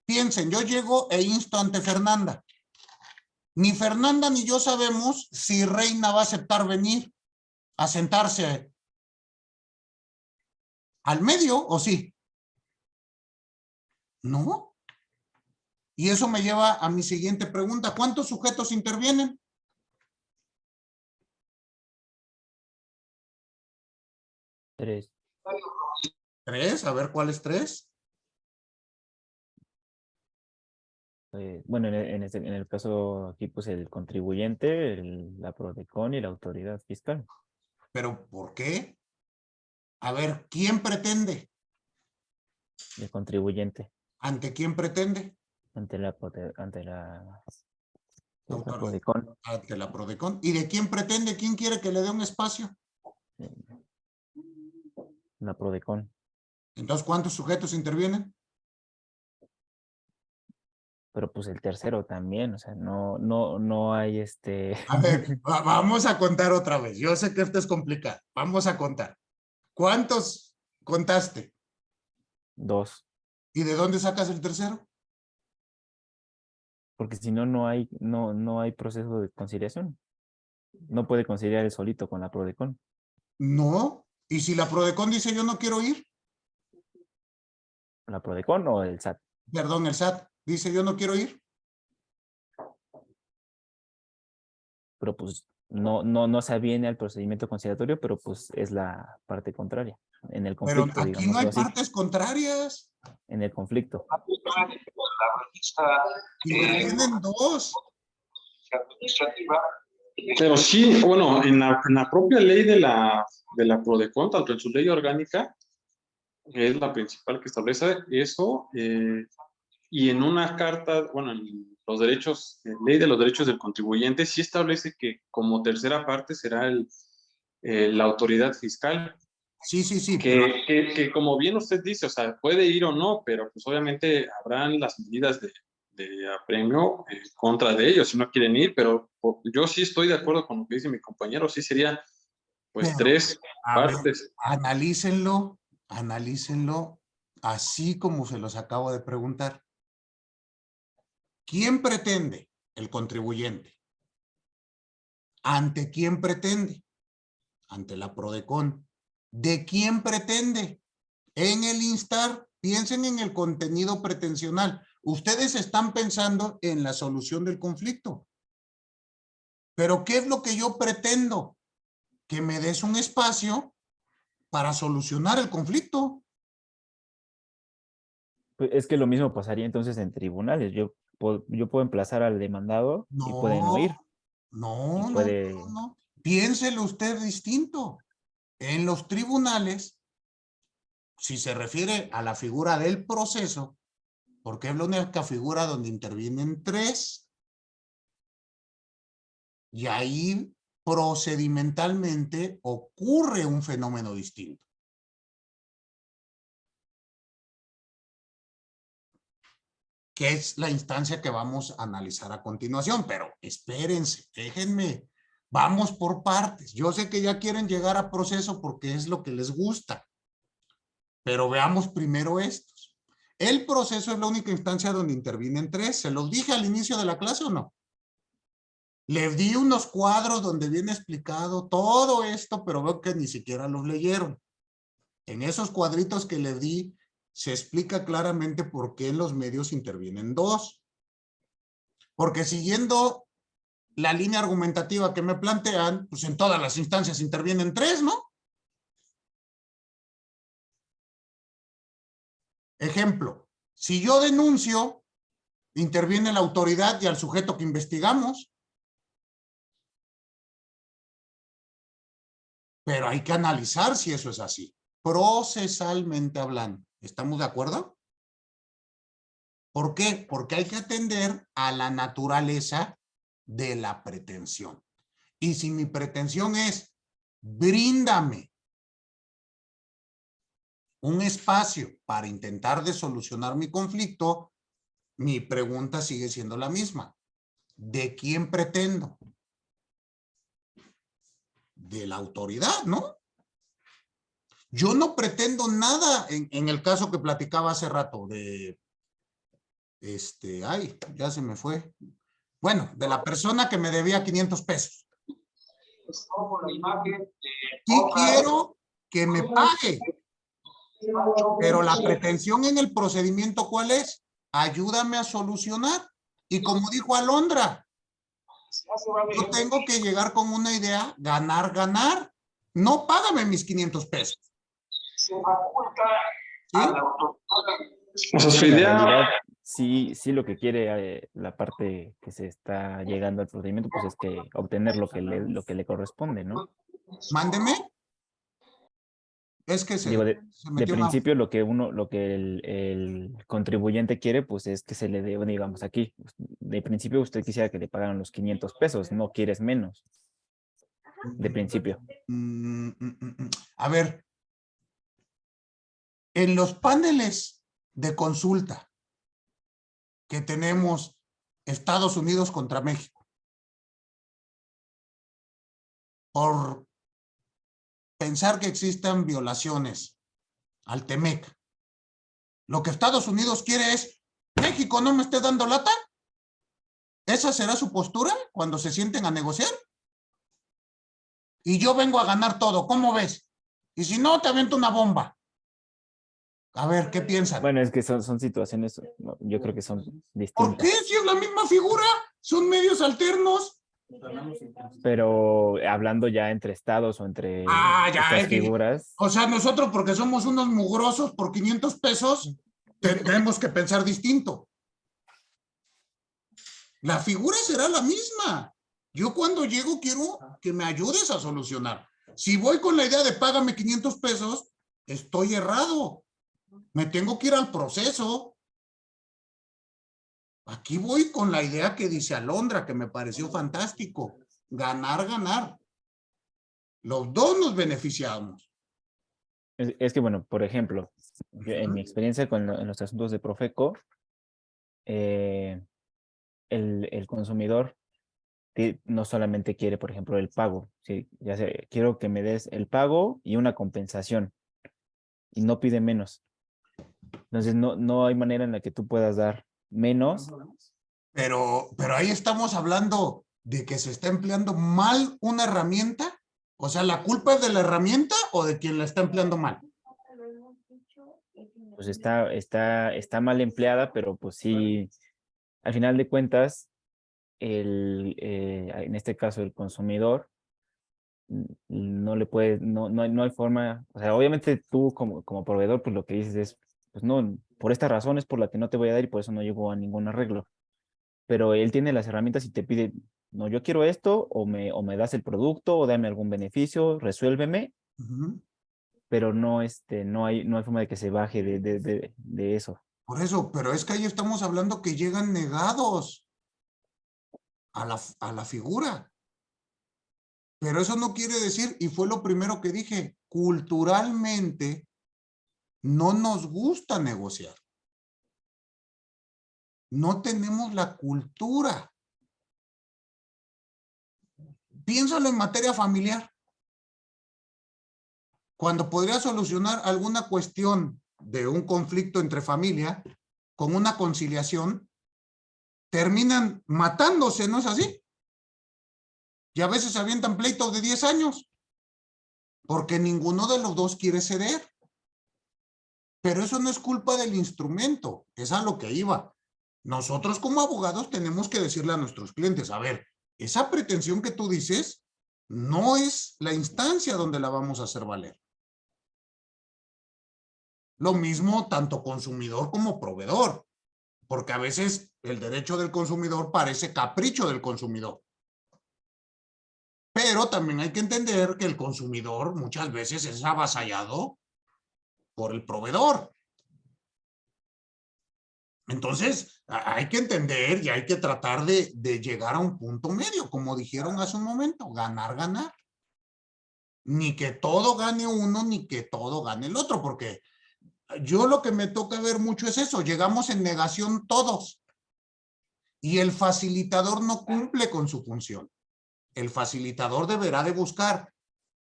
piensen, yo llego e insto ante Fernanda. Ni Fernanda ni yo sabemos si Reina va a aceptar venir a sentarse al medio o sí. No. Y eso me lleva a mi siguiente pregunta. ¿Cuántos sujetos intervienen? Tres. Tres. A ver, ¿cuáles tres? Bueno, en el caso aquí, pues el contribuyente, la PRODECON y la autoridad fiscal. ¿Pero por qué? A ver, ¿quién pretende? El contribuyente ¿Ante quién pretende? ante la Autoridad. PRODECON. Ante la PRODECON. ¿Y de quién pretende? ¿Quién quiere que le dé un espacio? La PRODECON. Entonces, ¿cuántos sujetos intervienen? Pero pues el tercero también, o sea, no hay A ver, vamos a contar otra vez. Yo sé que esto es complicado. Vamos a contar. ¿Cuántos contaste? Dos. ¿Y de dónde sacas el tercero? Porque si no, no hay proceso de conciliación. No puede conciliar el solito con la PRODECON. No. ¿Y si la PRODECON dice yo no quiero ir? ¿La PRODECON o el SAT? Perdón, el SAT dice yo no quiero ir. Pero pues no se aviene al procedimiento conciliatorio, pero pues es la parte contraria. En el Pero conflicto, aquí no hay así. partes contrarias. En el conflicto. Intervienen dos. Pero sí, bueno, en la propia ley de la PRODECON, tanto en su ley orgánica, que es la principal que establece eso, y en una carta, bueno, en los derechos, ley de los derechos del contribuyente, sí establece que como tercera parte será la autoridad fiscal. Sí, sí, sí. Que como bien usted dice, o sea, puede ir o no, pero pues obviamente habrán las medidas apremio en contra de ellos si no quieren ir, pero yo sí estoy de acuerdo con lo que dice mi compañero, sí sería pues Pero, 3 a ver, partes. analícenlo así como se los acabo de preguntar. ¿Quién pretende? El contribuyente. ¿Ante quién pretende? Ante la PRODECON. ¿De quién pretende? En el instar, piensen en el contenido pretensional. Ustedes están pensando en la solución del conflicto. Pero ¿qué es lo que yo pretendo? Que me des un espacio para solucionar el conflicto. Pues es que lo mismo pasaría entonces en tribunales. Yo puedo emplazar al demandado y puede no ir. No, Y puede... no. Piénselo usted distinto. En los tribunales, si se refiere a la figura del proceso, porque es la única figura donde intervienen 3, y ahí procedimentalmente ocurre un fenómeno distinto. Que es la instancia que vamos a analizar a continuación, pero espérense, déjenme, vamos por partes. Yo sé que ya quieren llegar a proceso porque es lo que les gusta, pero veamos primero estos. El proceso es la única instancia donde intervienen 3. ¿Se los dije al inicio de la clase o no? Les di unos cuadros donde viene explicado todo esto, pero veo que ni siquiera los leyeron. En esos cuadritos que les di, se explica claramente por qué en los medios intervienen 2. Porque siguiendo la línea argumentativa que me plantean, pues en todas las instancias intervienen 3, ¿no? Ejemplo, si yo denuncio, interviene la autoridad y al sujeto que investigamos. Pero hay que analizar si eso es así, procesalmente hablando. ¿Estamos de acuerdo? ¿Por qué? Porque hay que atender a la naturaleza de la pretensión. Y si mi pretensión es, bríndame un espacio para intentar de solucionar mi conflicto, mi pregunta sigue siendo la misma. ¿De quién pretendo? De la autoridad, ¿no? Yo no pretendo nada en el caso que platicaba hace rato de, ay, ya se me fue. Bueno, de la persona que me debía 500 pesos. Y quiero que me pague. Pero la pretensión en el procedimiento, ¿cuál es? Ayúdame a solucionar. Y como dijo Alondra, yo tengo que llegar con una idea, ganar, ganar. No págame mis 500 pesos. ¿Sí? O sea, su idea... realidad, sí lo que quiere la parte que se está llegando al procedimiento, pues es que obtener lo que le corresponde, ¿no? Mándeme. Es que Digo, de metió principio lo que el contribuyente quiere, pues es que se le dé, digamos aquí, de principio usted quisiera que le pagaran los 500 pesos, no quieres menos, de principio. A ver, en los paneles de consulta que tenemos Estados Unidos contra México, por pensar que existan violaciones al TEMEC, lo que Estados Unidos quiere es, México no me esté dando lata. ¿Esa será su postura cuando se sienten a negociar? Y yo vengo a ganar todo, ¿cómo ves? Y si no, te avento una bomba. A ver, ¿qué piensan? Bueno, es que son situaciones, yo creo que son distintas. ¿Por qué? Si es la misma figura, son medios alternos. Pero hablando ya entre estados o entre estas figuras. O sea, nosotros porque somos unos mugrosos por 500 pesos, tenemos que pensar distinto. La figura será la misma. Yo cuando llego quiero que me ayudes a solucionar. Si voy con la idea de págame 500 pesos, estoy errado. Me tengo que ir al proceso. Aquí voy con la idea que dice Alondra, que me pareció fantástico. Ganar, ganar. Los dos nos beneficiamos. Es que, bueno, por ejemplo, en mi experiencia en los asuntos de Profeco, el consumidor no solamente quiere, por ejemplo, el pago. Sí, ya sé, quiero que me des el pago y una compensación. Y no pide menos. Entonces, no hay manera en la que tú puedas dar menos. Pero ahí estamos hablando de que se está empleando mal una herramienta. O sea, ¿la culpa es de la herramienta o de quien la está empleando mal? Pues está mal empleada, pero pues sí, al final de cuentas, en este caso el consumidor, no le puede, no hay forma, o sea, obviamente tú como proveedor, pues lo que dices es, pues no, por esta razón es por la que no te voy a dar y por eso no llego a ningún arreglo. Pero él tiene las herramientas y te pide, no, yo quiero esto, o me das el producto, o dame algún beneficio, resuélveme, pero no hay forma de que se baje de eso. Por eso, pero es que ahí estamos hablando que llegan negados a la figura. Pero eso no quiere decir, y fue lo primero que dije, culturalmente no nos gusta negociar. No tenemos la cultura. Piénsalo en materia familiar. Cuando podría solucionar alguna cuestión de un conflicto entre familia con una conciliación, terminan matándose, ¿no es así? Y a veces avientan pleitos de 10 años, porque ninguno de los dos quiere ceder. Pero eso no es culpa del instrumento, es a lo que iba. Nosotros como abogados tenemos que decirle a nuestros clientes, a ver, esa pretensión que tú dices no es la instancia donde la vamos a hacer valer. Lo mismo tanto consumidor como proveedor, porque a veces el derecho del consumidor parece capricho del consumidor. Pero también hay que entender que el consumidor muchas veces es avasallado por el proveedor. Entonces, hay que entender y hay que tratar de llegar a un punto medio, como dijeron hace un momento, ganar, ganar. Ni que todo gane uno, ni que todo gane el otro, porque yo lo que me toca ver mucho es eso, llegamos en negación todos y el facilitador no cumple con su función. El facilitador deberá de buscar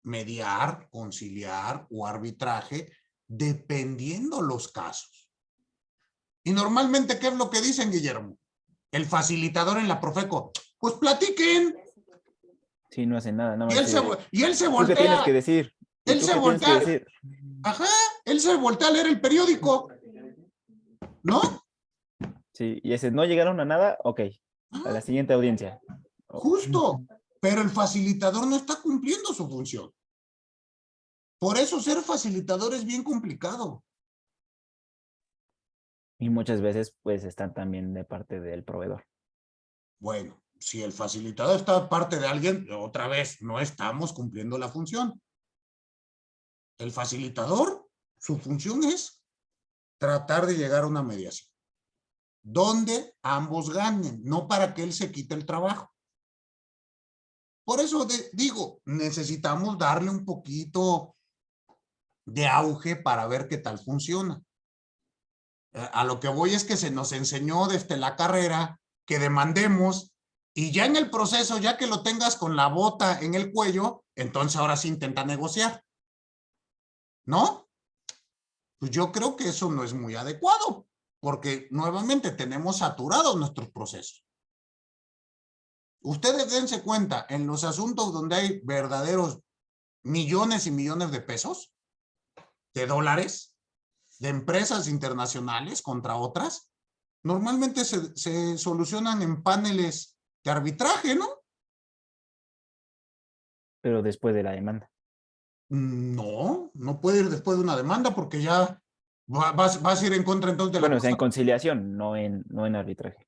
mediar, conciliar o arbitraje dependiendo los casos. Y normalmente, ¿qué es lo que dicen, Guillermo? El facilitador en la Profeco, pues platiquen. Sí, no hace nada. Y él se ¿Tú voltea. qué tienes que decir? Él ¿Tú se qué tienes que voltea. decir? Ajá, él se voltea a leer el periódico. ¿No? Sí, y ese no llegaron a nada, ok. A la siguiente audiencia. Justo, pero el facilitador no está cumpliendo su función. Por eso ser facilitador es bien complicado. Y muchas veces, pues, están también de parte del proveedor. Bueno, si el facilitador está de parte de alguien, otra vez, no estamos cumpliendo la función. El facilitador, su función es tratar de llegar a una mediación, donde ambos ganen, no para que él se quite el trabajo. Por eso digo, necesitamos darle un poquito de auge para ver qué tal funciona. A lo que voy es que se nos enseñó desde la carrera que demandemos y ya en el proceso, ya que lo tengas con la bota en el cuello, entonces ahora sí intenta negociar. ¿No? Pues yo creo que eso no es muy adecuado, porque nuevamente tenemos saturados nuestros procesos. Ustedes dense cuenta, en los asuntos donde hay verdaderos millones y millones de pesos, de dólares, de empresas internacionales contra otras, normalmente se solucionan en paneles de arbitraje, ¿no? Pero después de la demanda. No, no puede ir después de una demanda porque ya vas a ir en contra entonces de la Bueno, o sea, en cosa. conciliación, no en arbitraje.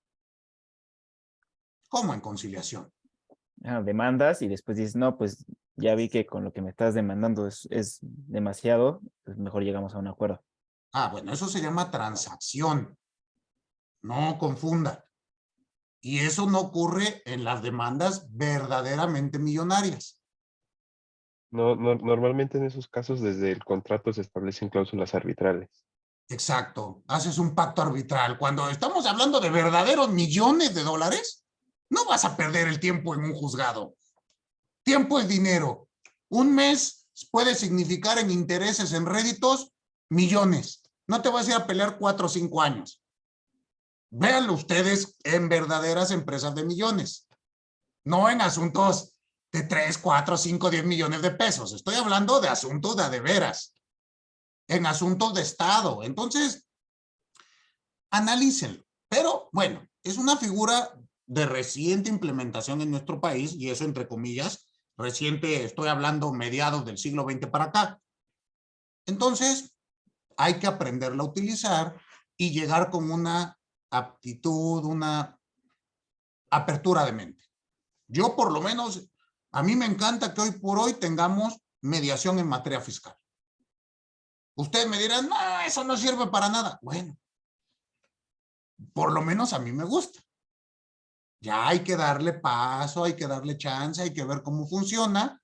¿Cómo en conciliación? Demandas y después dices, no, pues ya vi que con lo que me estás demandando es demasiado, pues mejor llegamos a un acuerdo. Ah, bueno, eso se llama transacción. No confunda. Y eso no ocurre en las demandas verdaderamente millonarias. No, normalmente en esos casos desde el contrato se establecen cláusulas arbitrales. Exacto, haces un pacto arbitral. Cuando estamos hablando de verdaderos millones de dólares, no vas a perder el tiempo en un juzgado. Tiempo es dinero. Un mes puede significar en intereses, en réditos, millones. No te vas a ir a pelear 4 o 5 años. Véanlo ustedes en verdaderas empresas de millones, no en asuntos de 3, 4, 5, 10 millones de pesos. Estoy hablando de asuntos de a de veras, en asuntos de Estado. Entonces, analícenlo. Pero, bueno, es una figura de reciente implementación en nuestro país, y eso entre comillas, reciente, estoy hablando mediados del siglo XX para acá. Entonces, hay que aprenderla a utilizar y llegar con una aptitud, una apertura de mente. Yo, por lo menos, a mí me encanta que hoy por hoy tengamos mediación en materia fiscal. Ustedes me dirán, no, eso no sirve para nada. Bueno, por lo menos a mí me gusta. Ya hay que darle paso, hay que darle chance, hay que ver cómo funciona.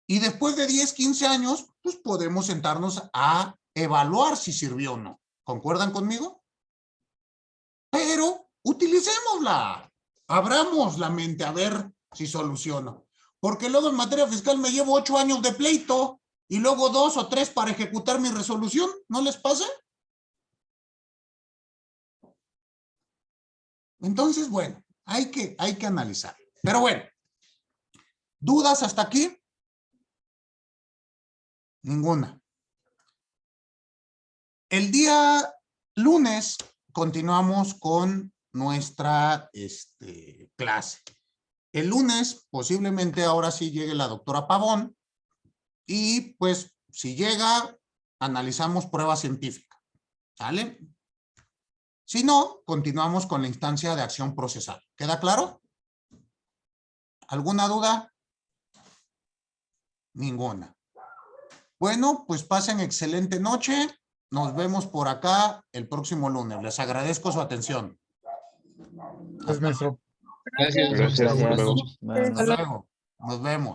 Y después de 10, 15 años, pues podemos sentarnos a evaluar si sirvió o no. ¿Concuerdan conmigo? Pero utilicémosla. Abramos la mente a ver si soluciona. Porque luego en materia fiscal me llevo 8 años de pleito y luego 2 o 3 para ejecutar mi resolución. ¿No les pasa? Entonces, bueno, hay que analizar. Pero bueno, ¿dudas hasta aquí? Ninguna. El día lunes continuamos con nuestra clase. El lunes posiblemente ahora sí llegue la doctora Pavón y pues si llega analizamos prueba científica. ¿Sale? Si no, continuamos con la instancia de acción procesal. ¿Queda claro? ¿Alguna duda? Ninguna. Bueno, pues pasen excelente noche. Nos vemos por acá el próximo lunes. Les agradezco su atención. Es nuestro. Gracias. Gracias. Hasta luego. Buenas Hasta noches. luego. Nos vemos.